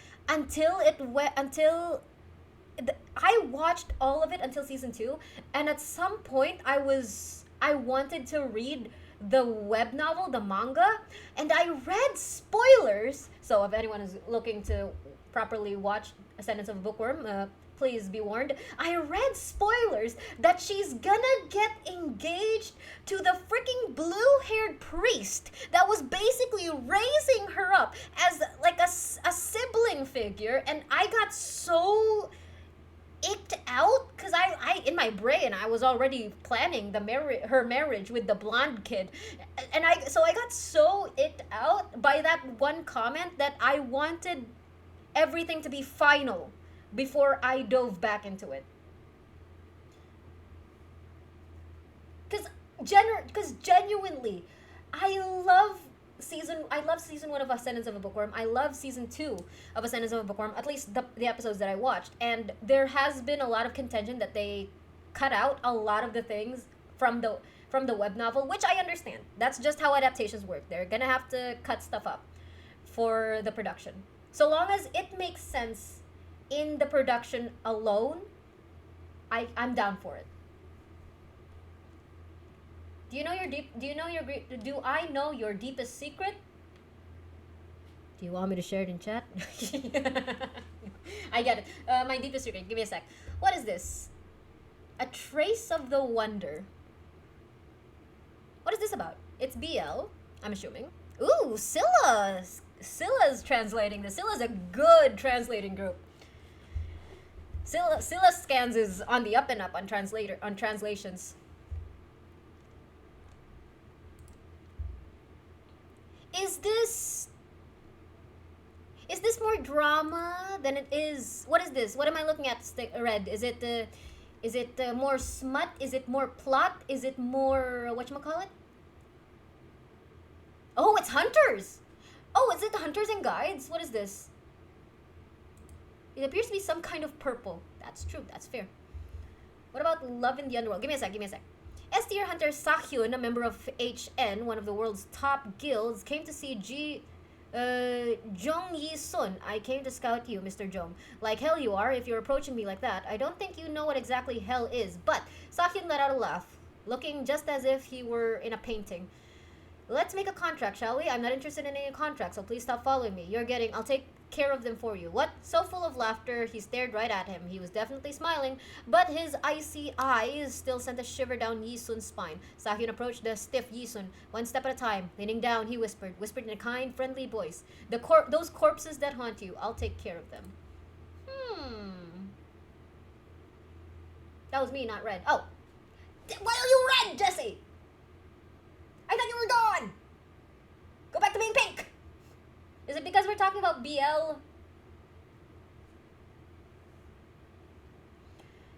I watched all of it until season 2, and at some point I wanted to read the web novel, the manga, and I read spoilers. So if anyone is looking to properly watch Ascendance of a Bookworm, please be warned. I read spoilers that she's gonna get engaged to the freaking blue-haired priest that was basically raising her up as like a sibling figure, and I got so icked out because I in my brain I was already planning her marriage with the blonde kid, and I got so icked out by that one comment that I wanted everything to be final before I dove back into it. Because genuinely, I love season 1 of Ascendance of a Bookworm. I love season 2 of Ascendance of a Bookworm, at least the episodes that I watched. And there has been a lot of contention that they cut out a lot of the things from the web novel, which I understand. That's just how adaptations work. They're gonna have to cut stuff up for the production. So long as it makes sense in the production alone, I'm down for it. Do I know your deepest secret? Do you want me to share it in chat? I get it. My deepest secret. Give me a sec. What is this? A trace of the wonder. What is this about? It's BL, I'm assuming. Ooh, Scylla! Scylla's translating this. Scylla's a good translating group. Scylla Scans is on the up and up on translations. Is this more drama than it is? What is this? What am I looking at? Red. Is it more smut? Is it more plot? Is it more whatchamacallit? Oh, it's hunters. Oh, is it the hunters and guides? What is this? It appears to be some kind of purple. That's true. That's fair. What about Love in the Underworld? Give me a sec. S tier hunter Sahyun, a member of HN, one of the world's top guilds, came to see Jong Yi-sun. I came to scout you, Mr. Jong. Like hell you are, if you're approaching me like that. I don't think you know what exactly hell is. But Sahyun let out a laugh, looking just as if he were in a painting. Let's make a contract, shall we? I'm not interested in any contract, so please stop following me. I'll take care of them for you. What? So full of laughter, he stared right at him. He was definitely smiling, but his icy eyes still sent a shiver down Yi-sun's spine. Sahyun approached the stiff Yi-sun, one step at a time. Leaning down, he whispered in a kind, friendly voice. Those corpses that haunt you, I'll take care of them. That was me, not Red. Oh. Why are you red, Jesse? I thought you were gone! Go back to being pink! Is it because we're talking about BL?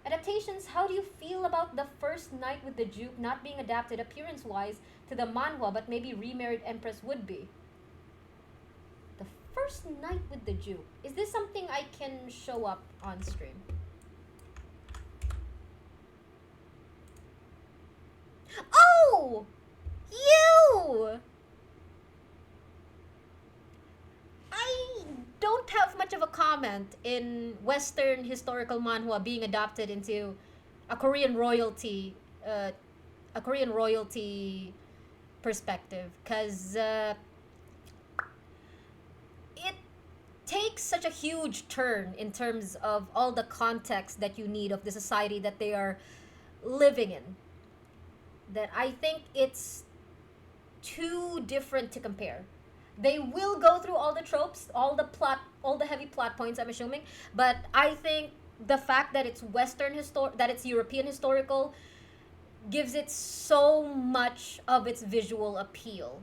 Adaptations, how do you feel about The First Night with the Juke not being adapted appearance-wise to the manhwa but maybe remarried Empress would be? The First Night with the Juke. Is this something I can show up on stream? Oh! You! I don't have much of a comment in Western historical manhwa being adopted into a Korean royalty perspective, because it takes such a huge turn in terms of all the context that you need of the society that they are living in, that I think it's too different to compare. They will go through all the tropes, all the heavy plot points, I'm assuming, but I think the fact that it's it's European historical gives it so much of its visual appeal.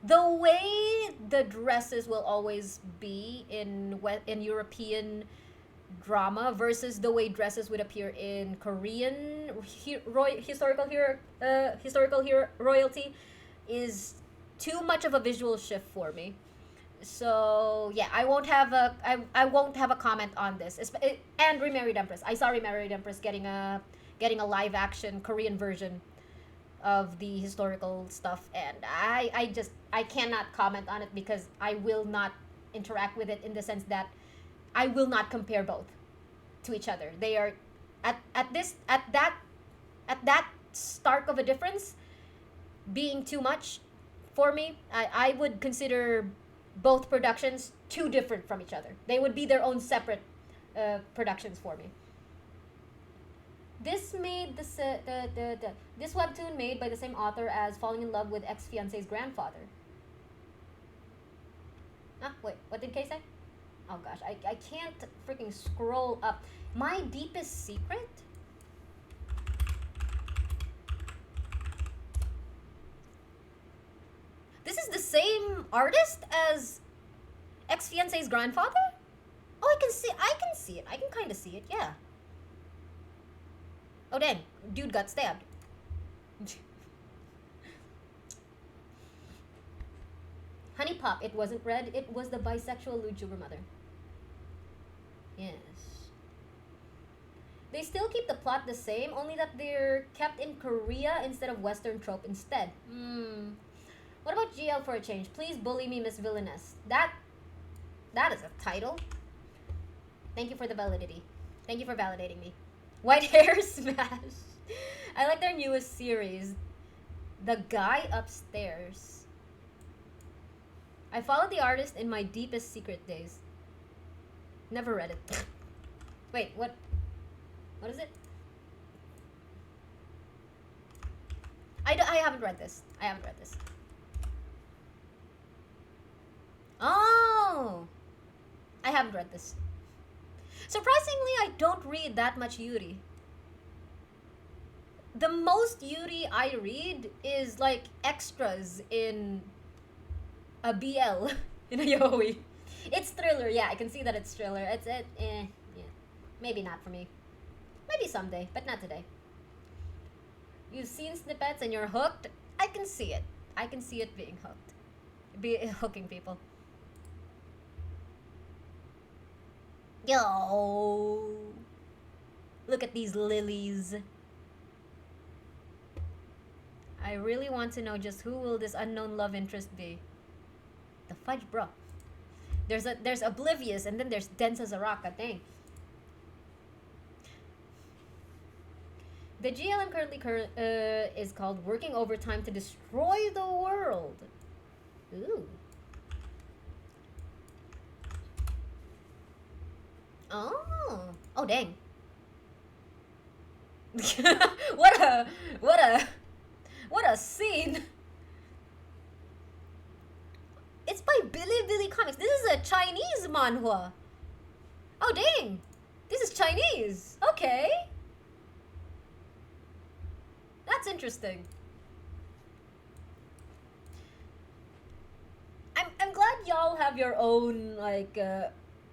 The way the dresses will always be in European drama versus the way dresses would appear in Korean historical royalty is too much of a visual shift for me. So yeah, I won't have a comment on this. And Remarried Empress. I saw Remarried Empress getting a live action Korean version of the historical stuff, and I cannot comment on it because I will not interact with it in the sense that I will not compare both to each other. They are at that stark of a difference being too much for me. I would consider both productions too different from each other. They would be their own separate productions for me. This webtoon made by the same author as Falling in Love with Ex-Fiancé's Grandfather. Wait, what did Kay say? Oh gosh, I can't freaking scroll up. My Deepest Secret? This is the same artist as Ex-Fiancé's Grandfather? Oh, I can see it. I can kind of see it, yeah. Oh dang, dude got stabbed. Honey Pop, it wasn't Red, it was the bisexual YouTuber mother. Yes. They still keep the plot the same, only that they're kept in Korea instead of Western trope instead. What about GL for a change? Please bully me, Miss Villainess. That is a title. Thank you for the validity. Thank you for validating me. White Hair Smash. I like their newest series. The Guy Upstairs. I followed the artist in my Deepest Secret days. Never read it. Wait, what? What is it? I haven't read this. I haven't read this. Oh! I haven't read this. Surprisingly, I don't read that much Yuri. The most Yuri I read is like extras in a BL, in a yaoi. It's thriller, yeah, I can see that it's thriller. Yeah. Maybe not for me. Maybe someday, but not today. You've seen snippets and you're hooked? I can see it. I can see it being hooked. Hooking people. Yo! Look at these lilies. I really want to know just who will this unknown love interest be. The fudge, bro. There's Oblivious and then there's Dense as a Rock, dang. The GLM currently is called Working Overtime to Destroy the World. Ooh. Oh dang. What a scene. It's by Billy Comics. This is a Chinese manhwa. Oh dang. This is Chinese. Okay. That's interesting. I'm glad y'all have your own like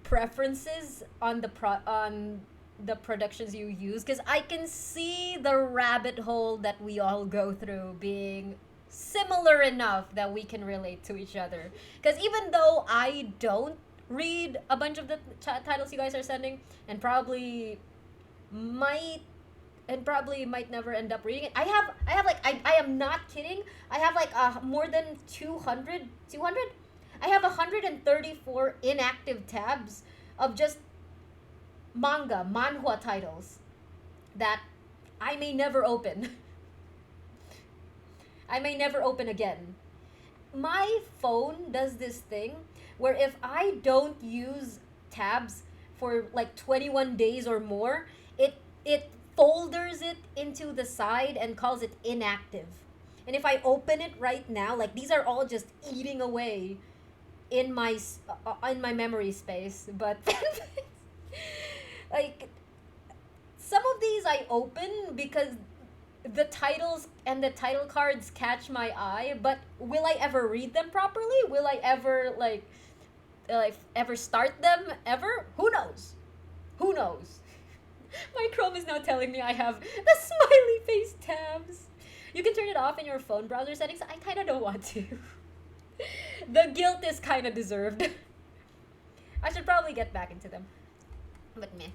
preferences on the productions you use, because I can see the rabbit hole that we all go through being similar enough that we can relate to each other. Because even though I don't read a bunch of the titles you guys are sending, and probably might never end up reading it. I have like I am not kidding. I have like more than 200. I have 134 inactive tabs of just manhwa titles that I may never open. I may never open again. My phone does this thing where if I don't use tabs for like 21 days or more, it folders it into the side and calls it inactive. And if I open it right now, like these are all just eating away in my memory space, but like some of these I open because the titles and the title cards catch my eye, but will I ever read them properly? Will I ever ever start them ever? Who knows? Who knows? My Chrome is now telling me I have the smiley face tabs. You can turn it off in your phone browser settings. I kind of don't want to. The guilt is kind of deserved. I should probably get back into them. But meh.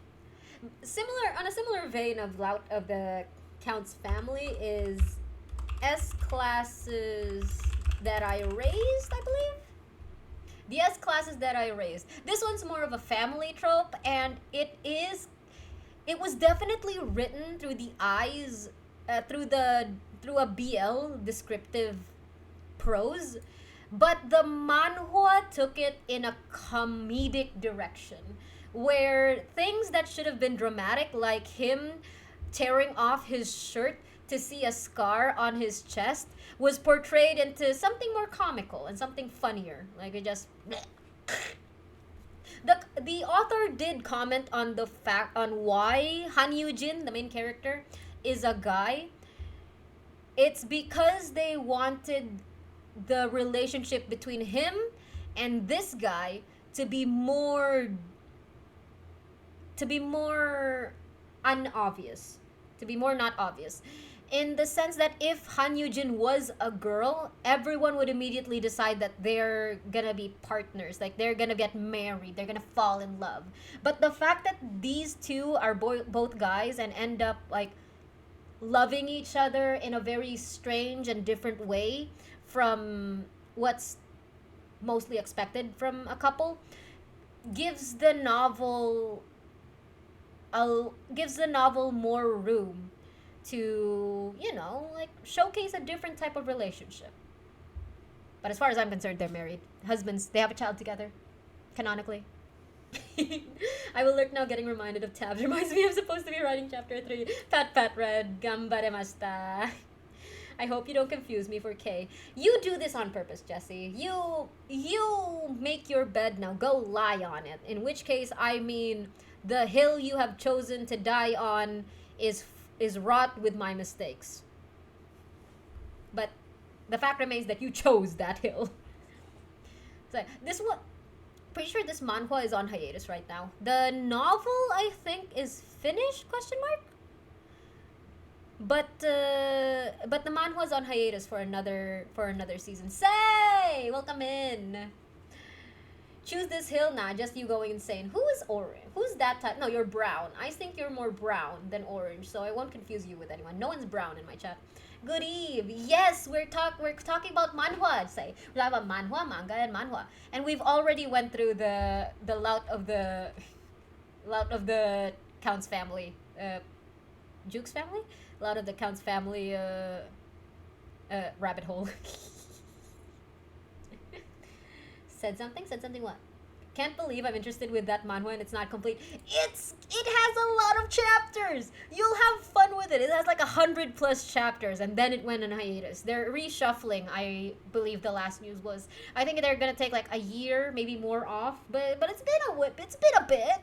On a similar vein of the Count's family is S classes that I raised, I believe. The S classes that I raised. This one's more of a family trope, and it was definitely written through the eyes, through a BL descriptive prose, but the manhwa took it in a comedic direction, where things that should have been dramatic, like him tearing off his shirt to see a scar on his chest, was portrayed into something more comical and something funnier. Like it just... The author did comment on the fact on why Han Yoo-jin, the main character, is a guy. It's because they wanted the relationship between him and this guy to be more unobvious, to be more not obvious, in the sense that if Han Yoo-jin was a girl, everyone would immediately decide that they're gonna be partners, like they're gonna get married, they're gonna fall in love. But the fact that these two are both guys and end up like loving each other in a very strange and different way from what's mostly expected from a couple gives the novel more room to, like showcase a different type of relationship. But as far as I'm concerned, they're married. Husbands, they have a child together, canonically. I will lurk now, getting reminded of tabs. Reminds me I'm supposed to be writing chapter 3. Pat pat red. Gambaremashita. I hope you don't confuse me for K. You do this on purpose, Jesse. You make your bed now. Go lie on it. In which case, I mean, the hill you have chosen to die on is wrought with my mistakes. But the fact remains that you chose that hill. So this one, pretty sure this manhwa is on hiatus right now. The novel, I think, is finished? Question mark. But the manhwa's on hiatus for another season. Say, welcome in. Choose this hill, nah, just you going insane. Who is orange? Who's that type? No, you're brown. I think you're more brown than orange, so I won't confuse you with anyone. No one's brown in my chat. Good eve. Yes, we're talking about manhwa. Say we're talking about manhwa, manga, and manhwa, and we've already went through the lout of the Count's family, Juke's family, lout of the Count's family, rabbit hole. Said something what? Can't believe I'm interested with that manhwa and it's not complete. It has a lot of chapters. You'll have fun with it. It has like 100+ chapters, and then it went on hiatus. They're reshuffling, I believe the last news was. I think they're gonna take like a year, maybe more off. But it's been a bit.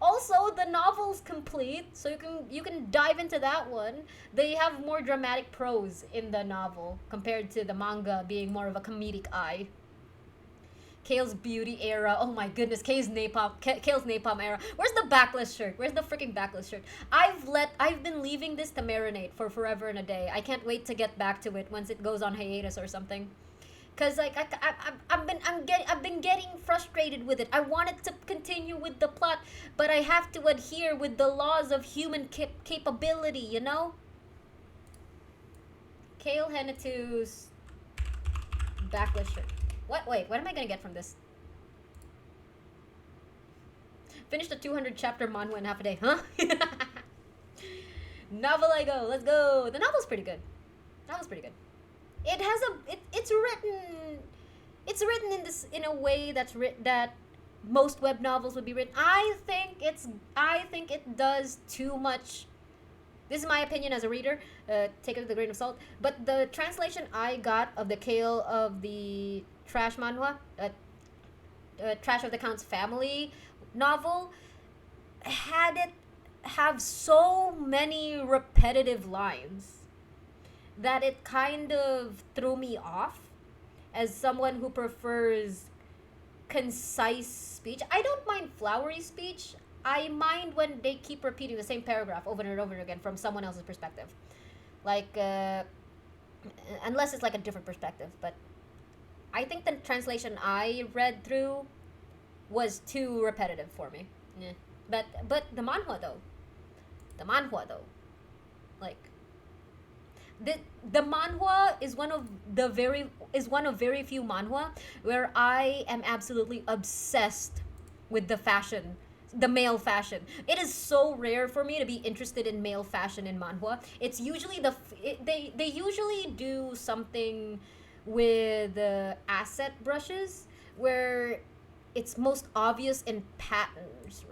Also, the novel's complete, so you can dive into that one. They have more dramatic prose in the novel compared to the manga being more of a comedic eye. Kale's beauty era. Oh my goodness, Kale's napalm era. Where's the backless shirt? Where's the freaking backless shirt? I've been leaving this to marinate for forever and a day. I can't wait to get back to it once it goes on hiatus or something. Cause like I've been getting frustrated with it. I wanted to continue with the plot, but I have to adhere with the laws of human capability, you know. Kale Henatu's backless shirt. What? Wait, what am I gonna get from this? Finish the 200 chapter manhwa in half a day, huh? Novel I go, let's go. The novel's pretty good. It has it's written in a way that most web novels would be written. I think it does too much. This is my opinion as a reader. Take it with a grain of salt. But the translation I got of the Kale of the Trash manhwa, Trash of the Count's Family novel, had it have so many repetitive lines that it kind of threw me off as someone who prefers concise speech. I don't mind flowery speech. I mind when they keep repeating the same paragraph over and over again from someone else's perspective. Like, unless it's like a different perspective. But I think the translation I read through was too repetitive for me. Yeah. But the manhwa though, like, the manhwa is one of very few manhwa where I am absolutely obsessed with the male fashion. It is so rare for me to be interested in male fashion in manhwa. It's usually they usually do something with asset brushes where it's most obvious in patterns,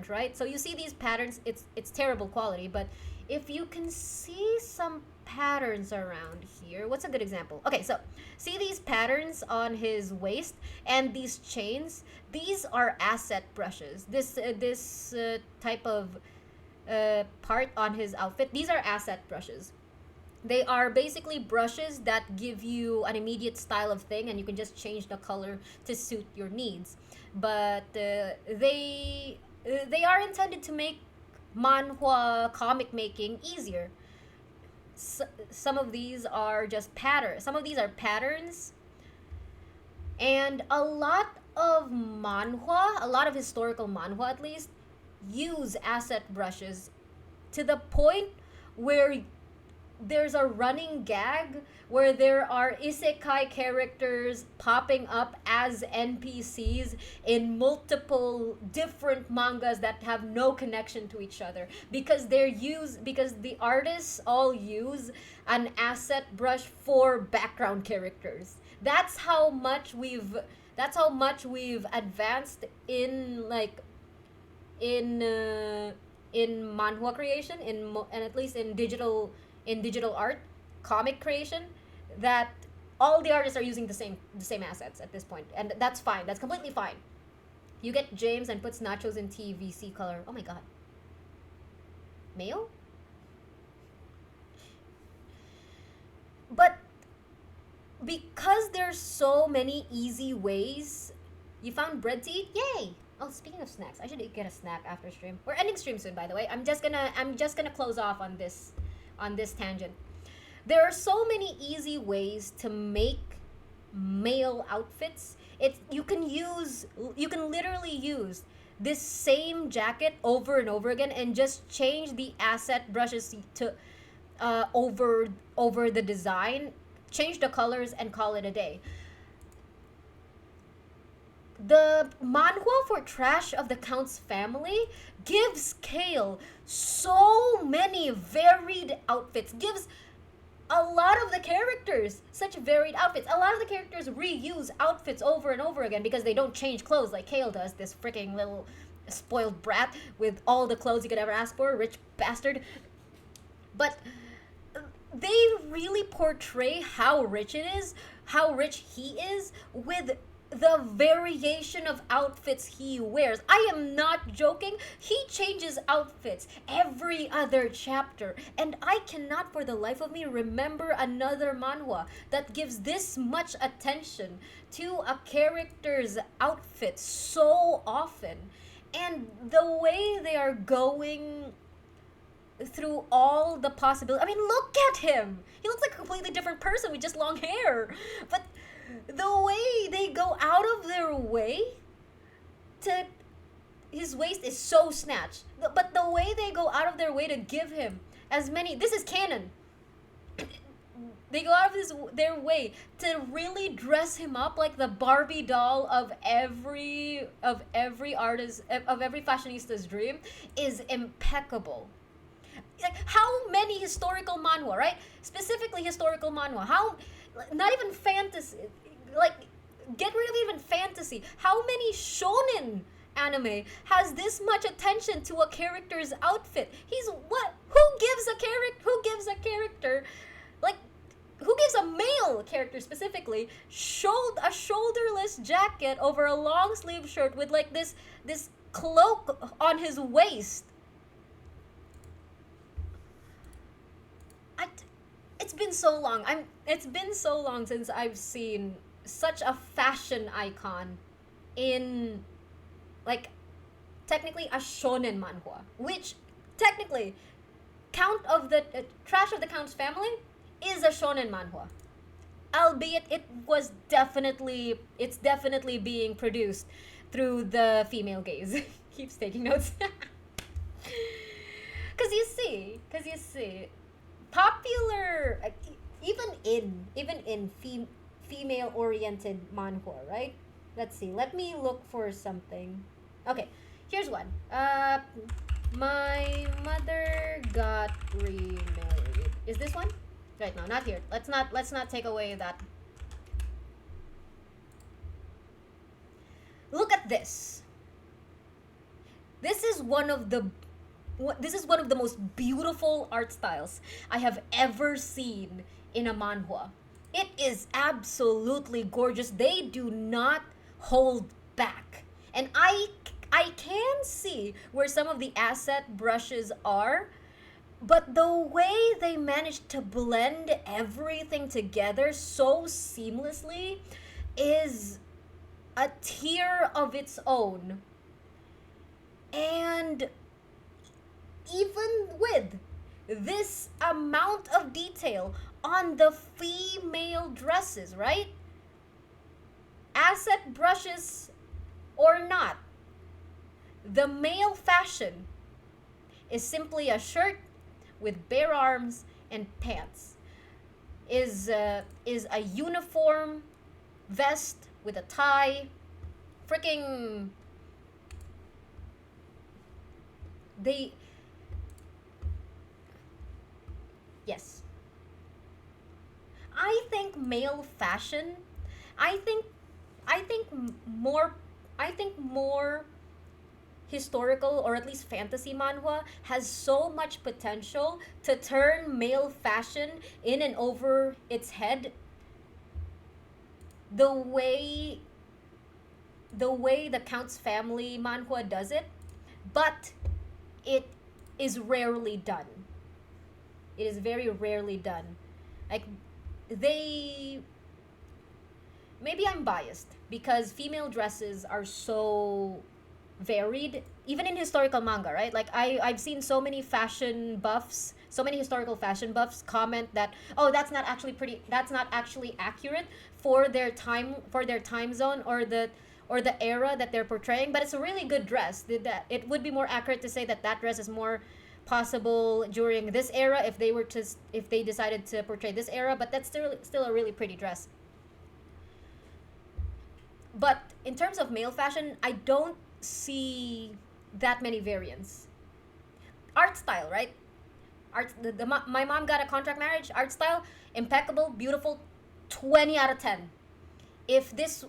right? So you see these patterns, it's terrible quality, but if you can see some patterns around here, what's a good example? Okay, so see these patterns on his waist and these chains. These are asset brushes. This type of part on his outfit. These are asset brushes. They are basically brushes that give you an immediate style of thing, and you can just change the color to suit your needs. But they are intended to make manhwa comic making easier. Some of these are just patterns. Some of these are patterns, and a lot of historical manhwa at least, use asset brushes to the point where there's a running gag where there are isekai characters popping up as NPCs in multiple different mangas that have no connection to each other because the artists all use an asset brush for background characters. That's how much we've advanced in like in manhwa creation, and at least in digital art, comic creation, that all the artists are using the same assets at this point, and that's fine. That's completely fine. You get James and puts nachos in TVC color. Oh my god. Mayo? But because there's so many easy ways, you found bread to eat? Yay! Oh, speaking of snacks, I should get a snack after stream. We're ending stream soon, by the way. I'm just gonna close off on this tangent. There are so many easy ways to make male outfits. You can literally use this same jacket over and over again and just change the asset brushes to over the design, change the colors, and call it a day. The manhwa for Trash of the Count's Family gives Kale so many varied outfits, gives a lot of the characters such varied outfits. A lot of the characters reuse outfits over and over again because they don't change clothes like Kale does, this freaking little spoiled brat with all the clothes you could ever ask for, rich bastard. But they really portray how rich he is with the variation of outfits he wears. I am not joking. He changes outfits every other chapter, and I cannot for the life of me remember another manhwa that gives this much attention to a character's outfit so often. And the way they are going through all the possibilities. I mean, look at him. He looks like a completely different person with just long hair. But the way they go out of their way to... His waist is so snatched. But the way they go out of their way to give him as many... This is canon. They go out of their way to really dress him up like the Barbie doll of every artist, of every fashionista's dream, is impeccable. Like, how many historical manhwa, right? Specifically historical manhwa. How, not even fantasy, like, get rid of even fantasy. How many shonen anime has this much attention to a character's outfit? Who gives a character, like, who gives a male character specifically a shoulderless jacket over a long sleeve shirt with like this cloak on his waist? It's been so long. It's been so long since I've seen such a fashion icon in, like, technically a shonen manhwa, which technically Trash of the Count's Family is a shonen manhwa, albeit it's definitely being produced through the female gaze. Keeps taking notes. Cause you see, popular, even in female oriented manhwa, right? Let's see. Let me look for something. Okay, here's one. My mother got remarried. Is this one? Right, no, not here. Let's not take away that. Look at this. This is one of the most beautiful art styles I have ever seen in a manhwa. It is absolutely gorgeous. They do not hold back. And I can see where some of the asset brushes are, but the way they managed to blend everything together so seamlessly is a tier of its own. And even with this amount of detail on the female dresses, right? Asset brushes or not, the male fashion is simply a shirt with bare arms and pants. Is a uniform vest with a tie. Freaking... Yes. I think male fashion, I think more historical or at least fantasy manhwa has so much potential to turn male fashion in and over its head the way the Count's Family manhwa does it, but it is rarely done. It is very rarely done. Like they maybe I'm biased because female dresses are so varied even in historical manga, right? Like I've seen so many fashion buffs, so many historical fashion buffs comment that, oh, that's not actually accurate for their time zone or the era that they're portraying, but it's a really good dress. That it would be more accurate to say that that dress is more possible during this era if they decided to portray this era, but that's still a really pretty dress. But in terms of male fashion, I don't see that many variants. Art style, right? My mom got a contract marriage. Art style, impeccable, beautiful, 20 out of 10. If this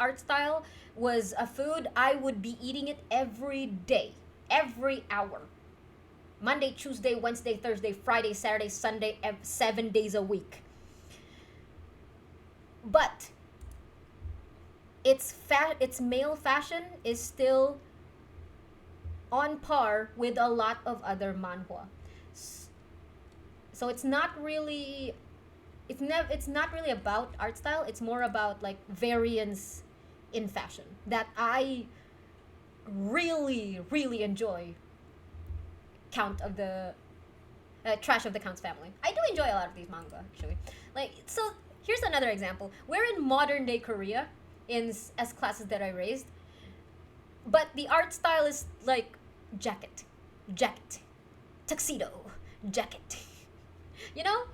art style was a food, I would be eating it every day, every hour. Monday, Tuesday, Wednesday, Thursday, Friday, Saturday, Sunday, 7 days a week. But its male fashion is still on par with a lot of other manhwa. So it's not really about art style. It's more about like variance in fashion that I really enjoy. Trash of the Count's Family. I do enjoy a lot of these manga actually. Like, so here's another example. We're in modern day Korea in S classes that I raised, but the art style is like jacket, tuxedo, jacket. You know,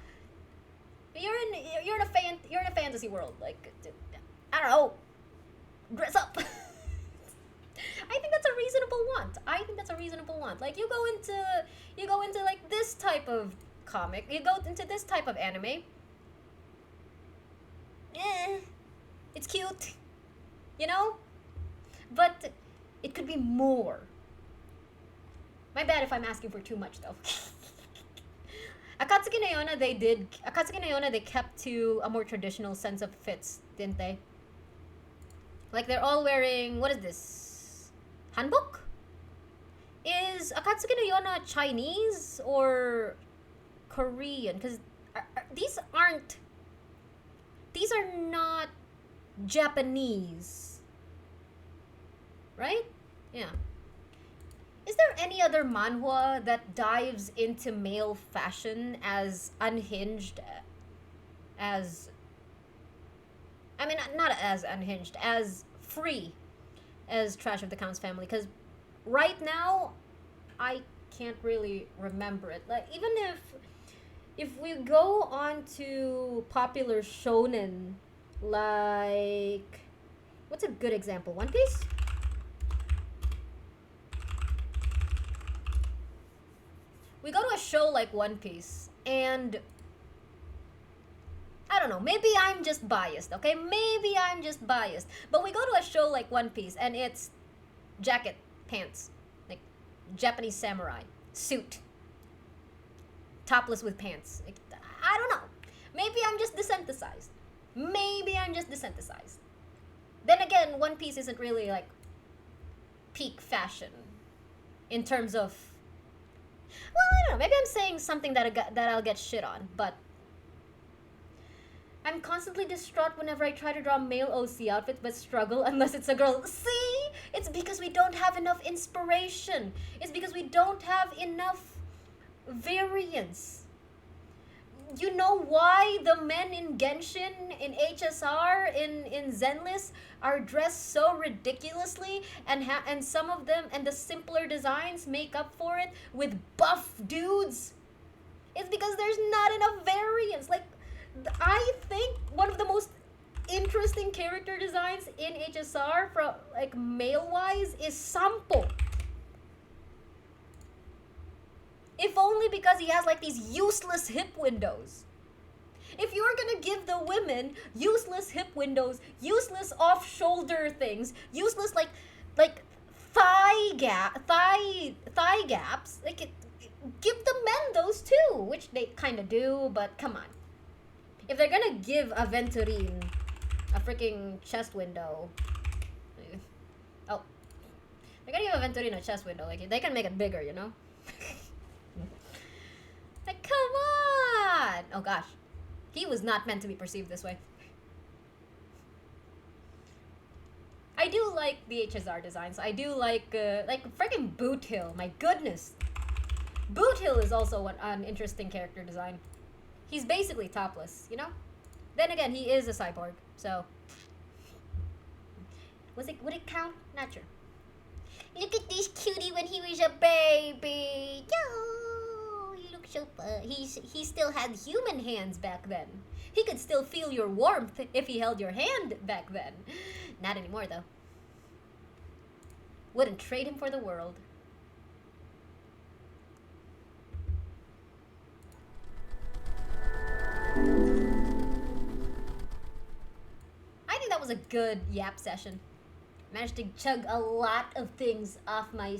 you're in a fantasy world. Like, I don't know, dress up. I think that's a reasonable want. Like you go into like this type of comic, you go into this type of anime. It's cute, you know, but it could be more. My bad if I'm asking for too much though. Akatsuki no Yona, they kept to a more traditional sense of fits, didn't they? Like they're all wearing, what is this? Hanbok? Is Akatsuki no Yona Chinese or Korean? Because these are not Japanese. Right? Yeah. Is there any other manhwa that dives into male fashion as unhinged as... I mean, not as unhinged, as free as Trash of the Count's Family? Because right now, I can't really remember it. Like, even if we go on to popular shonen, like... What's a good example? One Piece? We go to a show like One Piece, and I don't know, maybe I'm just biased, okay? Maybe I'm just biased. But we go to a show like One Piece, and it's jacket, pants, like Japanese samurai, suit, topless with pants. Like, I don't know. Maybe I'm just desensitized. Then again, One Piece isn't really like peak fashion in terms of... Well, I don't know. Maybe I'm saying something that I'll get shit on, but I'm constantly distraught whenever I try to draw male OC outfits but struggle unless it's a girl. See? It's because we don't have enough inspiration. It's because we don't have enough variance. You know why the men in Genshin, in HSR, in Zenless are dressed so ridiculously, and some of them, and the simpler designs make up for it with buff dudes? It's because there's not enough variance. Like, I think one of the most interesting character designs in HSR, from like male-wise, is Sampo. If only because he has like these useless hip windows. If you're gonna give the women useless hip windows, useless off-shoulder things, useless like thigh gaps, give the men those too, which they kind of do, but come on. If they're gonna give Aventurine a freaking chest window, oh, they're gonna give Aventurine a chest window, like they can make it bigger, you know? Like, come on! Oh gosh, he was not meant to be perceived this way. I do like the HSR designs. I do like freaking Boot Hill. My goodness, Boot Hill is also an interesting character design. He's basically topless, you know? Then again, he is a cyborg, so... would it count? Not sure. Look at this cutie when he was a baby! Yo, he looks so fun. He still had human hands back then. He could still feel your warmth if he held your hand back then. Not anymore, though. Wouldn't trade him for the world. I think that was a good yap session. Managed to chug a lot of things off my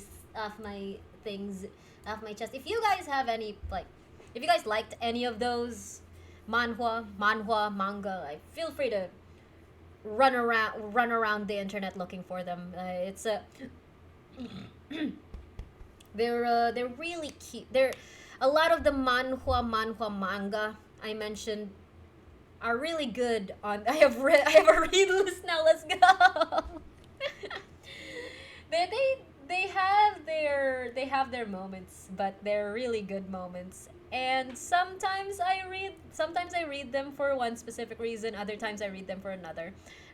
chest. If you guys have any if you guys liked any of those manga, feel free to run around the internet looking for them. It's a they're really cute. A lot of the manga I mentioned are really good on. I have a read list now. Let's go. they have their moments, but they're really good moments. And sometimes I read them for one specific reason. Other times I read them for another.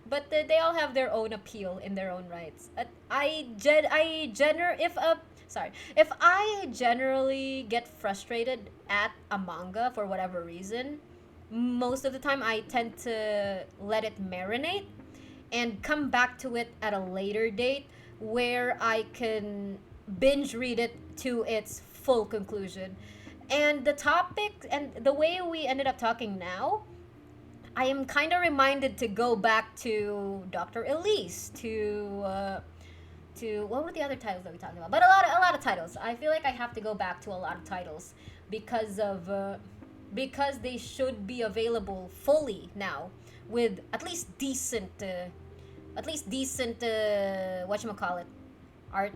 But they all have their own appeal in their own rights. If I generally get frustrated at a manga for whatever reason, most of the time I tend to let it marinate and come back to it at a later date where I can binge read it to its full conclusion. And the topic and the way we ended up talking now, I am kind of reminded to go back to Dr. Elise, to what were the other titles that we talked about? But a lot of titles. I feel like I have to go back to a lot of titles because they should be available fully now with at least decent whatchamacallit, art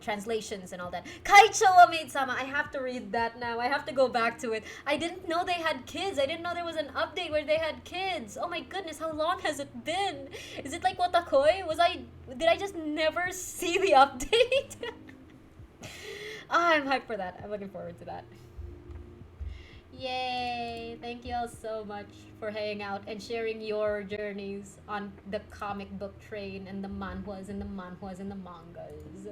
translations and all that. Kaicho wa Maid-sama, I have to read that now. I have to go back to it. I didn't know they had kids. I didn't know there was an update where they had kids. Oh my goodness, how long has it been? Is it like Watakoi? Did I just never see the update? I'm hyped for that. I'm looking forward to that. Yay! Thank you all so much for hanging out and sharing your journeys on the comic book train and the manhwas and the mangas.